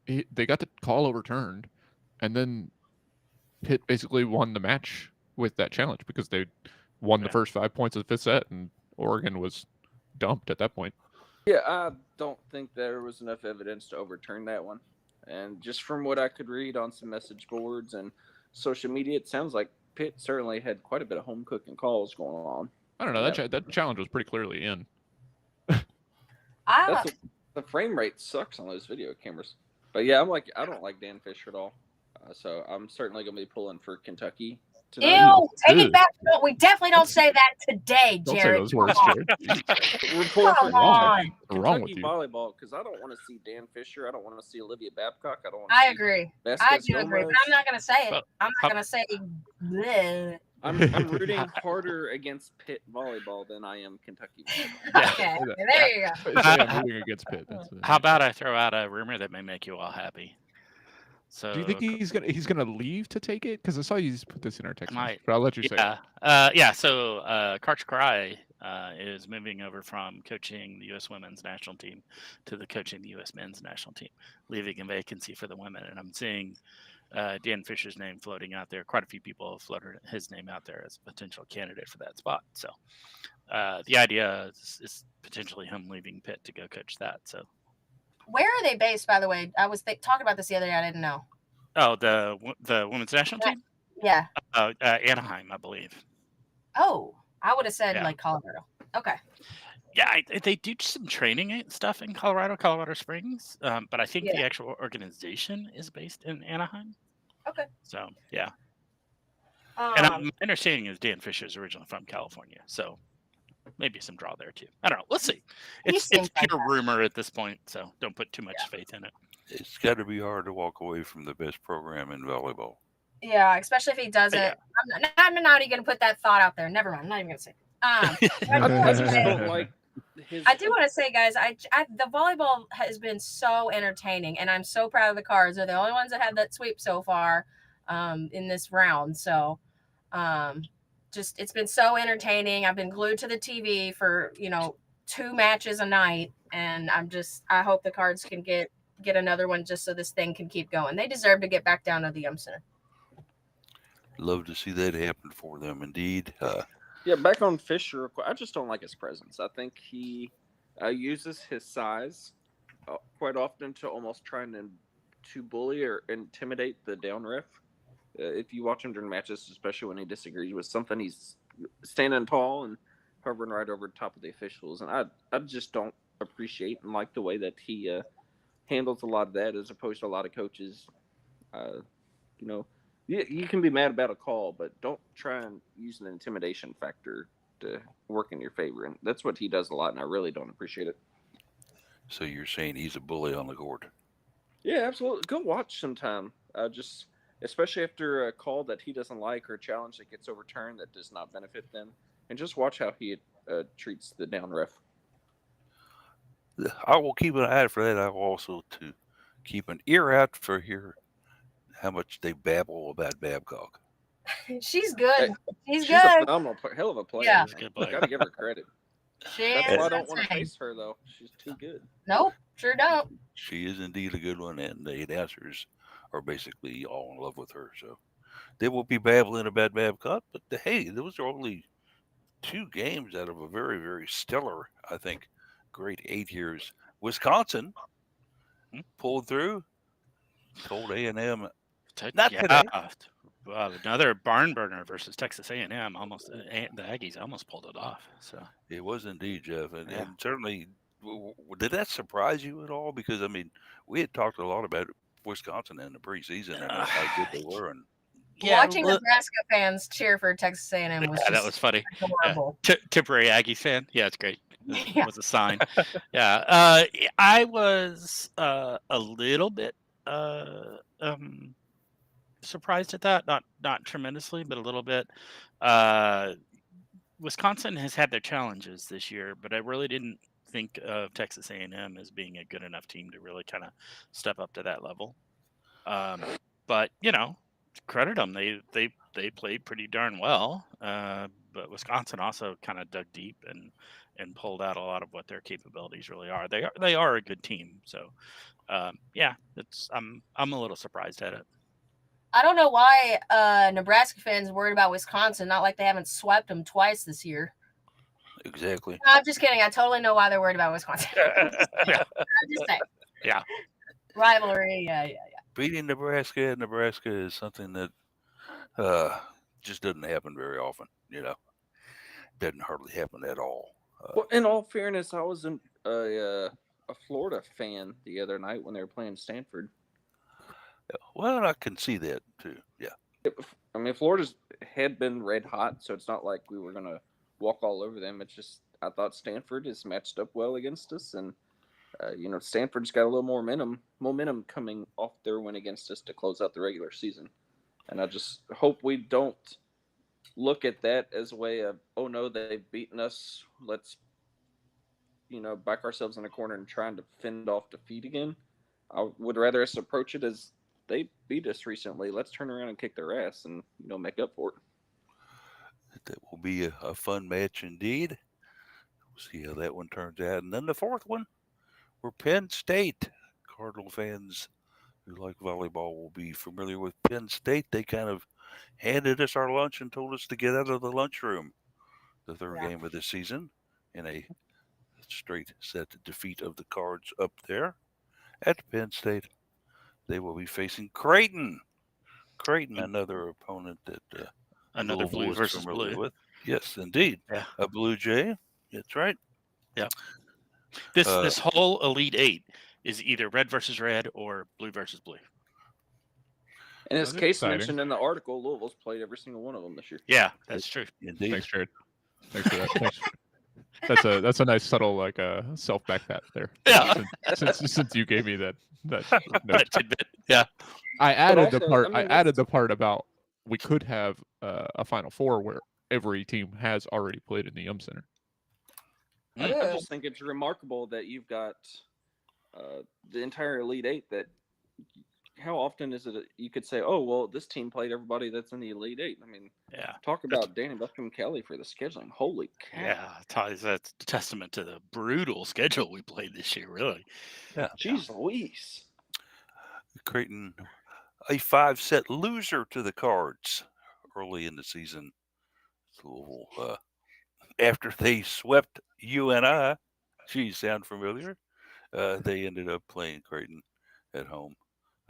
They got the call overturned, and then Pitt basically won the match with that challenge because they won the first 5 points of the fifth set, and Oregon was dumped at that point. Yeah, I don't think there was enough evidence to overturn that one. And just from what I could read on some message boards and social media, it sounds like Pitt certainly had quite a bit of home cooking calls going on. I don't know. That challenge was pretty clearly in. The frame rate sucks on those video cameras. But yeah, I don't like Dan Fisher at all. So I'm certainly going to be pulling for Kentucky tonight. Ew, take it back. No, we definitely don't say that today, Jared. Don't say those words, Jared. We're pulling for Kentucky volleyball because I don't want to see Dan Fisher. I don't want to see Olivia Babcock. I don't want. I agree. I do agree, but I'm not going to say it. Well, I'm not going to say. Bleh. I'm rooting harder against Pitt volleyball than I am Kentucky volleyball. Yeah. Okay, there you go. I'm rooting against Pitt. How about I throw out a rumor that may make you all happy? So Do you think he's gonna leave to take it? Because I saw you put this in our text message, might, but I'll let you say it. yeah. So Karch Karai is moving over from coaching the U.S. Women's National Team to the coaching the U.S. Men's National Team, leaving a vacancy for the women. And I'm seeing Dan Fisher's name floating out there. Quite a few people have floated his name out there as a potential candidate for that spot. So the idea is potentially him leaving Pitt to go coach that. So Where are they based, by the way? I was talking about this the other day. I didn't know. oh, the women's national team, Yeah. Anaheim, I believe. Oh, I would have said Yeah. like Colorado. Okay. Yeah, they do some training stuff in Colorado Springs, but I think Yeah. the actual organization is based in Anaheim. Okay. So yeah, and my Um, understanding is Dan Fisher is originally from California, so maybe some draw there too. I don't know. We'll see. he It's seems like pure that. rumor at this point, so don't put too much faith in it. It's got to be hard to walk away from the best program in volleyball. Yeah, especially if he doesn't. Yeah. I'm not even gonna put that thought out there. Never mind. I'm not even gonna say. I just don't like his. I do want to say, guys, the volleyball has been so entertaining, and I'm so proud of the Cards. They're the only ones that had that sweep so far in this round. So, just it's been so entertaining. I've been glued to the TV for 2 matches a night, and I hope the Cards can get another one just so this thing can keep going. They deserve to get back down to the Yum Center. Love to see that happen for them, indeed. Yeah, back on Fisher. I just don't like his presence. I think he uses his size quite often to almost trying to bully or intimidate the down ref. If you watch him during matches, especially when he disagrees with something, he's standing tall and hovering right over the top of the officials. And I just don't appreciate and like the way that he handles a lot of that, as opposed to a lot of coaches. You can be mad about a call, but don't try and use an intimidation factor to work in your favor. And that's what he does a lot, and I really don't appreciate it. So you're saying he's a bully on the court? Yeah, absolutely. Go watch sometime. Just especially after a call that he doesn't like or a challenge that gets overturned that does not benefit them, and just watch how he treats the down ref. I will keep an eye out for that. I will also to keep an ear out for hear how much they babble about Babcock. She's good. She's She's a good. phenomenal, hell of a player. Yeah. She's a good player. Got to give her credit. She That's is why I don't want to insane. face her, though. She's too good. Nope, sure don't. She is indeed a good one, and the announcers are basically all in love with her. So they will be babbling about Babcock, but hey, those are only 2 games out of a very, very stellar, I think, great 8 years. Wisconsin pulled through, told A&M, not today. Well, another barn burner versus Texas A&M. Almost the Aggies almost pulled it off. So It was indeed, Jeff, and, Yeah. and certainly, did that surprise you at all? Because I mean, we had talked a lot about Wisconsin in the preseason and how good they were, and Watching Nebraska fans cheer for Texas A&M was that just was funny. adorable. Temporary Aggies fan. Yeah, it's great. It Yeah. was a sign. Yeah, I was a little bit surprised at that. Not tremendously, but a little bit. Wisconsin has had their challenges this year, but I really didn't think of Texas A&M as being a good enough team to really kind of step up to that level. But credit them. They played pretty darn well. But Wisconsin also kind of dug deep and pulled out a lot of what their capabilities really are. They are a good team. So yeah, I'm a little surprised at it. I don't know why Nebraska fans are worried about Wisconsin. Not like they haven't swept them twice this year. exactly. No, I'm just kidding. I totally know why they're worried about Wisconsin. I'm just saying. Yeah. Rivalry. Yeah. Beating Nebraska is something that just doesn't happen very often. Doesn't hardly happen at all. Well, in all fairness, I was a Florida fan the other night when they were playing Stanford. Well, I can see that too. Yeah. I mean, Florida's had been red hot, so it's not like we were gonna walk all over them. It's just I thought Stanford has matched up well against us, and Stanford's got a little more momentum coming off their win against us to close out the regular season, and I just hope we don't look at that as a way of, oh no, they've beaten us, let's back ourselves in a corner and trying to fend off defeat again. I would rather us approach it as they beat us recently. Let's turn around and kick their ass and make up for it. That will be a fun match indeed. We'll see how that one turns out. And then the fourth one, we're Penn State. Cardinal fans who like volleyball will be familiar with Penn State. They kind of handed us our lunch and told us to get out of the lunchroom. The third game of the season in a straight set defeat of the Cards up there at Penn State. They will be facing Creighton. Creighton, another opponent that Another Louisville blue is versus familiar blue. with. Yes, indeed. Yeah. A Blue Jay. That's right. Yeah. This whole Elite Eight is either red versus red or blue versus blue. And as That's Case exciting. mentioned in the article, Louisville's played every single one of them this year. Yeah, that's true. Indeed. Thanks, Jared. Thanks for that. Thanks. That's a nice subtle self back pat there. Yeah. Since you gave me that note. That tidbit. Yeah. I added the also, part. I mean, I added the part about we could have a Final Four where every team has already played in the Yum Center. I just think it's remarkable that you've got the entire Elite Eight. That how often is it you could say, oh well, this team played everybody that's in the Elite Eight. I mean, Yeah. talk about Danny Buckham Kelly for the scheduling. Holy cow! Yeah. That's a testament to the brutal schedule we played this year, really. Yeah. Jeez Louise. Creighton, a 5-set loser to the Cards early in the season. Louisville, after they swept UNI, geez, sound familiar? They ended up playing Creighton at home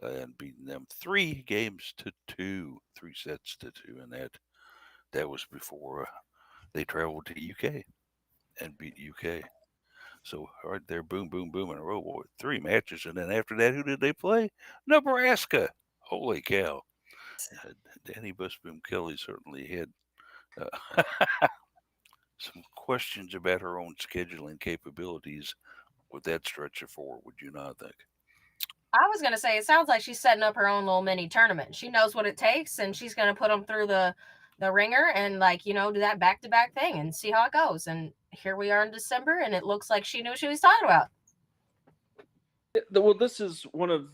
and beating them 3 sets to 2, and that was before they traveled to UK and beat UK. So right there, boom, boom, boom in a row. Boy, 3 matches, and then after that, who did they play? Nebraska. Holy cow! Danny Busboom Kelly certainly had some questions about her own scheduling capabilities with that stretch of 4. Would you not think? I was going to say, it sounds like she's setting up her own little mini tournament. She knows what it takes, and she's going to put them through the ringer and, do that back-to-back thing and see how it goes. And here we are in December, and it looks like she knew what she was talking about. Well, this is one of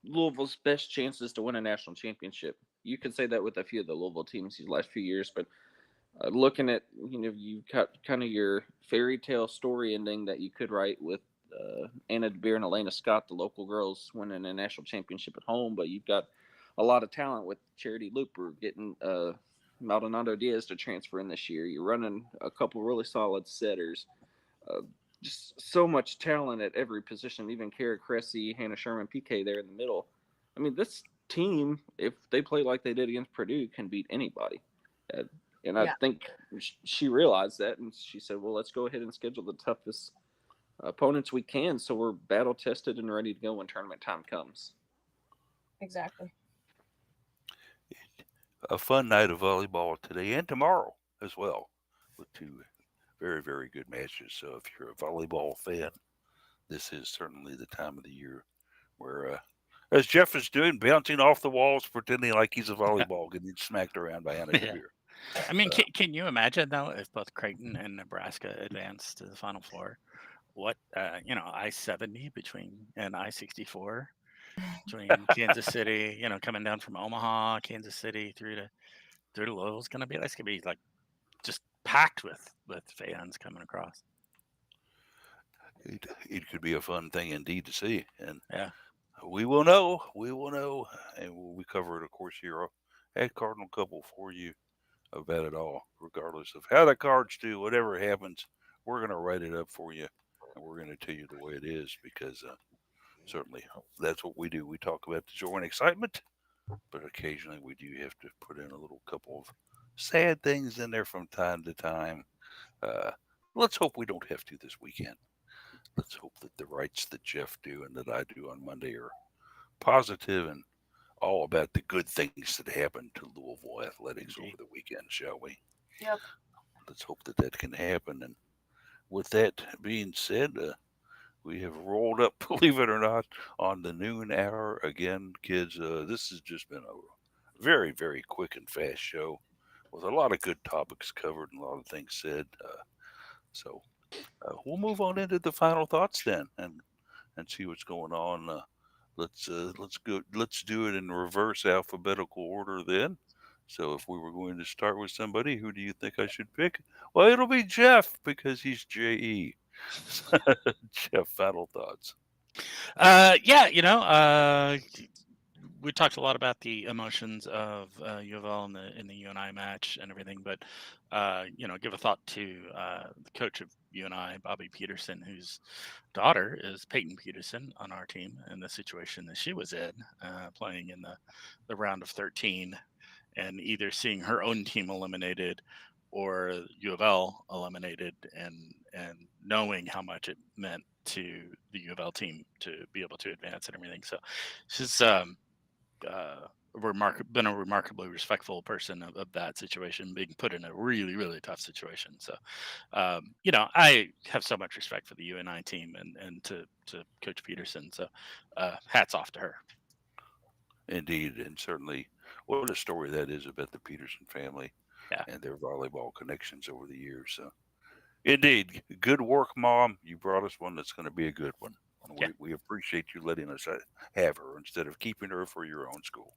Louisville's best chances to win a national championship. You could say that with a few of the Louisville teams these last few years, but looking at, you got kind of your fairy tale story ending that you could write with Anna DeBeer and Elena Scott, the local girls, winning a national championship at home, but you've got a lot of talent with Charity Looper getting Maldonado Diaz to transfer in this year. You're running a couple really solid setters. Just so much talent at every position, even Kara Cressy, Hannah Sherman, PK there in the middle. I mean, this team, if they play like they did against Purdue, can beat anybody. And I think she realized that, and she said, well, let's go ahead and schedule the toughest opponents we can so we're battle tested and ready to go when tournament time comes. Exactly. A fun night of volleyball today and tomorrow as well, with 2 very, very good matches. So if you're a volleyball fan, this is certainly the time of the year where, as Jeff is doing, bouncing off the walls, pretending like he's a volleyball, getting smacked around by Anna DeBeer. I mean, can you imagine, though, if both Creighton and Nebraska advanced to the Final Four? What, I-70 and I-64 between Kansas City, coming down from Omaha, Kansas City through to Louisville is going to be, that's going to be like just packed with fans coming across. It could be a fun thing indeed to see. And yeah, we will know, and we cover it, of course, here at Cardinal Couple for you about it all, regardless of how the Cards do, whatever happens, we're going to write it up for you, and we're going to tell you the way it is, because certainly that's what we do. We talk about the joy and excitement, but occasionally we do have to put in a little couple of sad things in there from time to time. Let's hope we don't have to this weekend. Let's hope that the writes that Jeff do and that I do on Monday are positive and all about the good things that happened to Louisville athletics over the weekend, shall we? Yep. Let's hope that can happen. And with that being said, we have rolled up, believe it or not, on the noon hour again, kids. This has just been a very, very quick and fast show with a lot of good topics covered and a lot of things said. So we'll move on into the final thoughts then and see what's going on Let's do it in reverse alphabetical order then. So if we were going to start with somebody, who do you think I should pick? Well, it'll be Jeff because he's JE. Jeff, final thoughts. Yeah, we talked a lot about the emotions of U of L in the UNI match and everything, but give a thought to the coach of UNI, Bobby Peterson, whose daughter is Peyton Peterson on our team, and the situation that she was in, playing in the round of 13, and either seeing her own team eliminated or U of L eliminated, and knowing how much it meant to the U of L team to be able to advance and everything. So she's been a remarkably respectful person of that situation, being put in a really, really tough situation. So, I have so much respect for the UNI team and to Coach Peterson. So, hats off to her. Indeed, and certainly, what a story that is about the Peterson family Yeah. and their volleyball connections over the years. So, indeed, good work, Mom. You brought us one that's going to be a good one. Yeah. We appreciate you letting us have her instead of keeping her for your own school.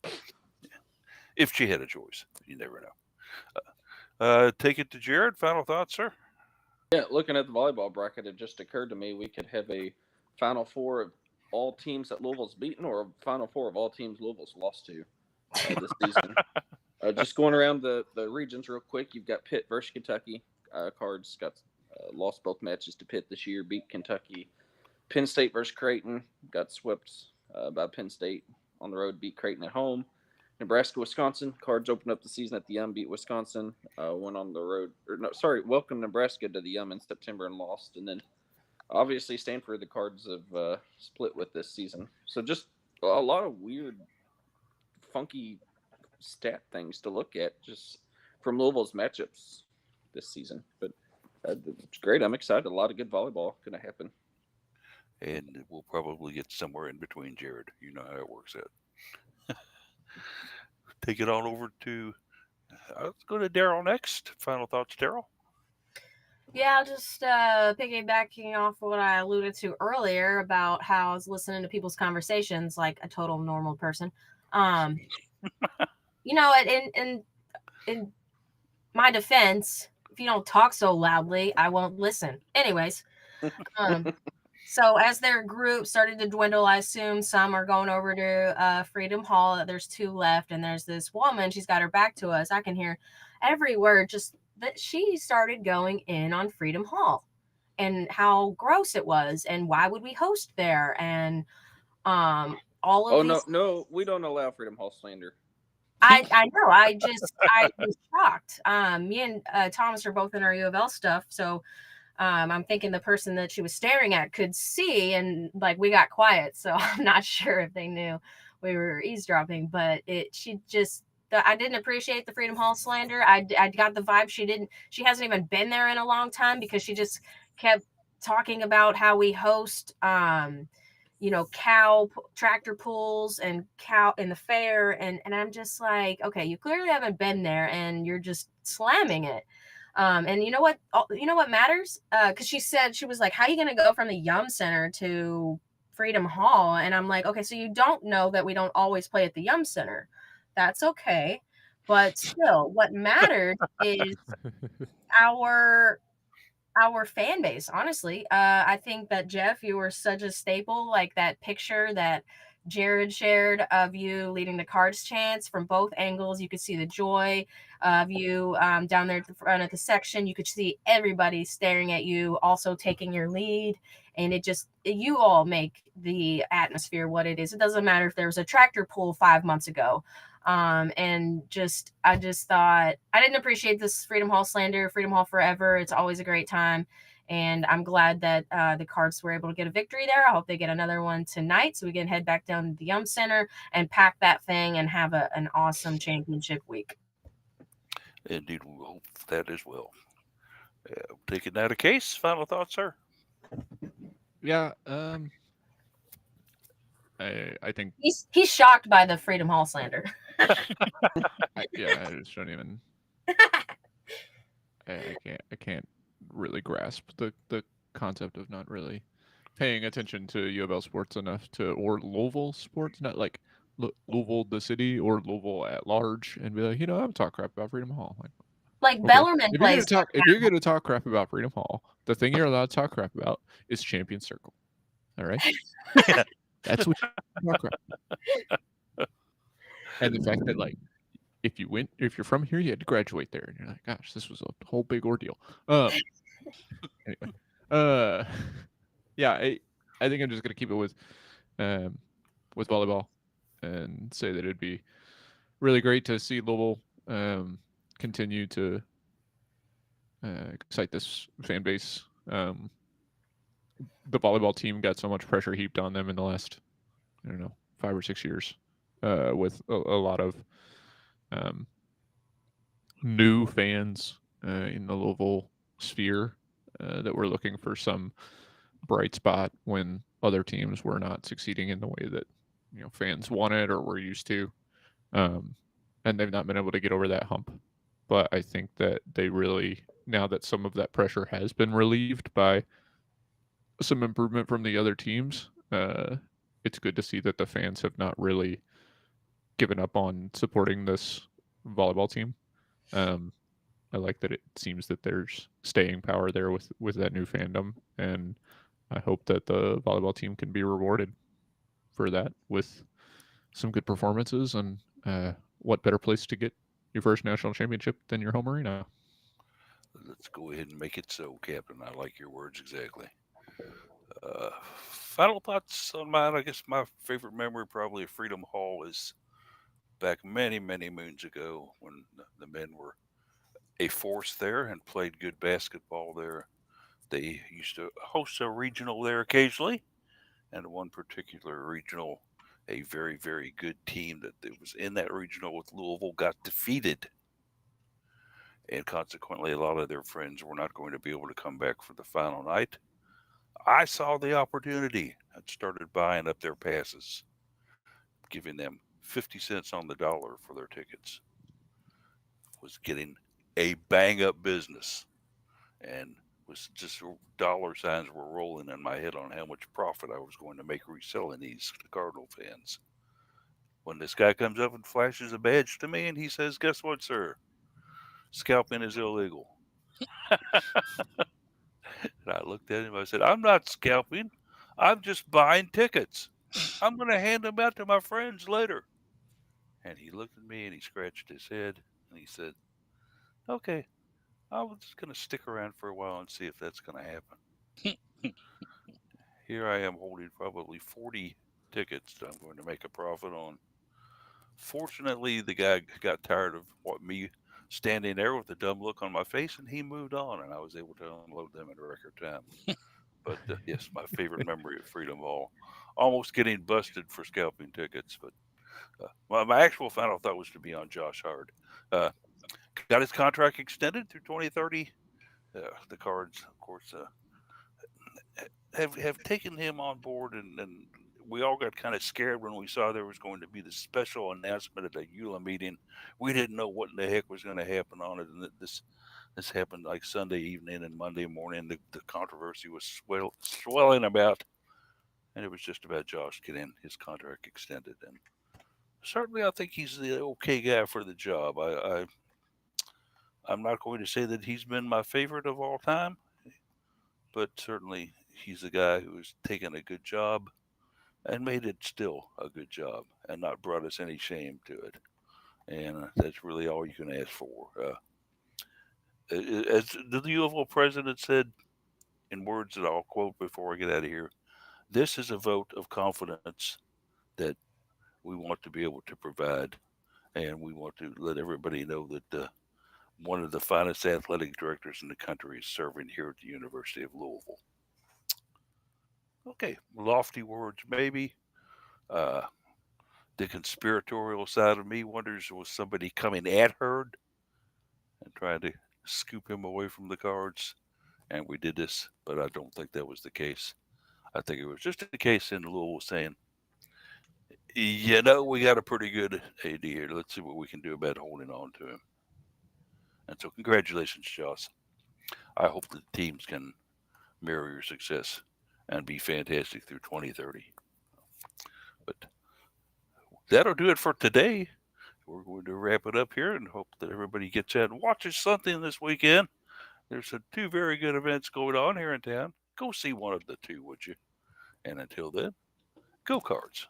If she had a choice, you never know. Take it to Jared. Final thoughts, sir? Yeah, looking at the volleyball bracket, it just occurred to me we could have a Final Four of all teams that Louisville's beaten, or a Final Four of all teams Louisville's lost to this season. Just going around the regions real quick, you've got Pitt versus Kentucky. Cards got lost both matches to Pitt this year, beat Kentucky. Penn State versus Creighton, got swept by Penn State on the road, beat Creighton at home. Nebraska, Wisconsin. Cards opened up the season at the Yum, beat Wisconsin. Went on the road, welcome Nebraska to the Yum in September and lost. And then obviously Stanford, the Cards have split with this season. So just a lot of weird, funky stat things to look at just from Louisville's matchups this season. But it's great. I'm excited. A lot of good volleyball going to happen. And we'll probably get somewhere in between, Jared. You know how it works out. Take it on over to, let's go to Daryl next. Final thoughts, Daryl? Yeah, just piggybacking off what I alluded to earlier about how I was listening to people's conversations like a total normal person. In my defense, if you don't talk so loudly, I won't listen. Anyways, so as their group started to dwindle, I assume some are going over to Freedom Hall. There's 2 left, and there's this woman. She's got her back to us. I can hear every word. Just that she started going in on Freedom Hall and how gross it was, and why would we host there, and all of these. No, we don't allow Freedom Hall slander. I know. I was shocked. Me and Thomas are both in our U of L stuff, so I'm thinking the person that she was staring at could see, and like we got quiet, so I'm not sure if they knew we were eavesdropping. But I didn't appreciate the Freedom Hall slander. I got the vibe she hasn't even been there in a long time, because she just kept talking about how we host cow tractor pulls and cow in the fair, and I'm just like, okay, you clearly haven't been there and you're just slamming it. And you know what matters, because she was like, how are you going to go from the Yum Center to Freedom Hall? And I'm like, okay, so you don't know that we don't always play at the Yum Center. That's okay, but still what matters is our fan base. Honestly, I think that Jeff, you were such a staple. Like that picture that Jared shared of you leading the Cards chants from both angles, you could see the joy of you down there at the front of the section. You could see everybody staring at you, also taking your lead, and you all make the atmosphere what it is. It doesn't matter if there was a tractor pull 5 months ago. I just thought I didn't appreciate this Freedom Hall slander. Freedom Hall forever. It's always a great time. And I'm glad that the Cards were able to get a victory there. I hope they get another one tonight so we can head back down to the Yum Center and pack that thing and have an awesome championship week. Indeed, we hope that as well. Taking that a case. Final thoughts, sir? Yeah. I think He's shocked by the Freedom Hall slander. I just don't even. I can't really grasp the concept of not really paying attention to UofL sports enough or Louisville sports, not like Louisville the city or Louisville at large, and be like, I'm talk crap about Freedom Hall. Like, Like okay, Bellarmine plays there if you're gonna talk crap about Freedom Hall, the thing you're allowed to talk crap about is Champion Circle. All right, that's what you talk crap. And the fact that like if you're from here, you had to graduate there, and you're like, gosh, this was a whole big ordeal. Anyway, uh, yeah, I think I'm just gonna keep it with volleyball, and say that it'd be really great to see Louisville continue to excite this fan base. The volleyball team got so much pressure heaped on them in the last, I don't know, 5 or 6 years, with a lot of um, new fans in the Louisville sphere that were looking for some bright spot when other teams were not succeeding in the way that fans wanted or were used to, um, and they've not been able to get over that hump. But I think that they really, now that some of that pressure has been relieved by some improvement from the other teams, it's good to see that the fans have not really given up on supporting this volleyball team. Um, I like that it seems that there's staying power there with that new fandom, and I hope that the volleyball team can be rewarded for that with some good performances. And what better place to get your first national championship than your home arena? Let's go ahead and make it so, Captain. I like your words exactly. Final thoughts on mine. I guess my favorite memory probably of Freedom Hall is back many, many moons ago when the men were a force there and played good basketball there. They used to host a regional there occasionally, and one particular regional, a very, very good team that was in that regional with Louisville got defeated. And consequently, a lot of their friends were not going to be able to come back for the final night. I saw the opportunity and started buying up their passes, giving them 50 cents on the dollar for their tickets. Was getting a bang up business, and was just dollar signs were rolling in my head on how much profit I was going to make reselling these to Cardinal fans. When this guy comes up and flashes a badge to me and he says, "Guess what, sir? Scalping is illegal." And I looked at him. I said, "I'm not scalping. I'm just buying tickets. I'm going to hand them out to my friends later." And he looked at me and he scratched his head and he said, "Okay, I was just going to stick around for a while and see if that's going to happen." Here I am holding probably 40 tickets that I'm going to make a profit on. Fortunately, the guy got tired of me standing there with a dumb look on my face, and he moved on, and I was able to unload them in record time. But yes, my favorite memory of Freedom Hall, almost getting busted for scalping tickets. But my actual final thought was to be on Josh Hard. Uh, got his contract extended through 2030. The Cards, of course, have taken him on board, and we all got kind of scared when we saw there was going to be this special announcement at a EULA meeting. We didn't know what in the heck was going to happen on it, and this happened like Sunday evening and Monday morning. The controversy was swelling about, and it was just about Josh getting his contract extended. And certainly, I think he's the okay guy for the job. I'm not going to say that he's been my favorite of all time, but certainly he's a guy who has taken a good job and made it still a good job and not brought us any shame to it. And that's really all you can ask for. As the UofL president said, in words that I'll quote before I get out of here, this is a vote of confidence that we want to be able to provide, and we want to let everybody know that one of the finest athletic directors in the country is serving here at the University of Louisville. Okay, lofty words maybe. Uh, the conspiratorial side of me wonders, was somebody coming at Hurd and trying to scoop him away from the Cards? And we did this, but I don't think that was the case. I think it was just a case in Louisville saying, we got a pretty good AD here. Let's see what we can do about holding on to him. And so, congratulations, Joss. I hope the teams can mirror your success and be fantastic through 2030. But that'll do it for today. We're going to wrap it up here and hope that everybody gets out and watches something this weekend. There's two very good events going on here in town. Go see one of the two, would you? And until then, go Cards.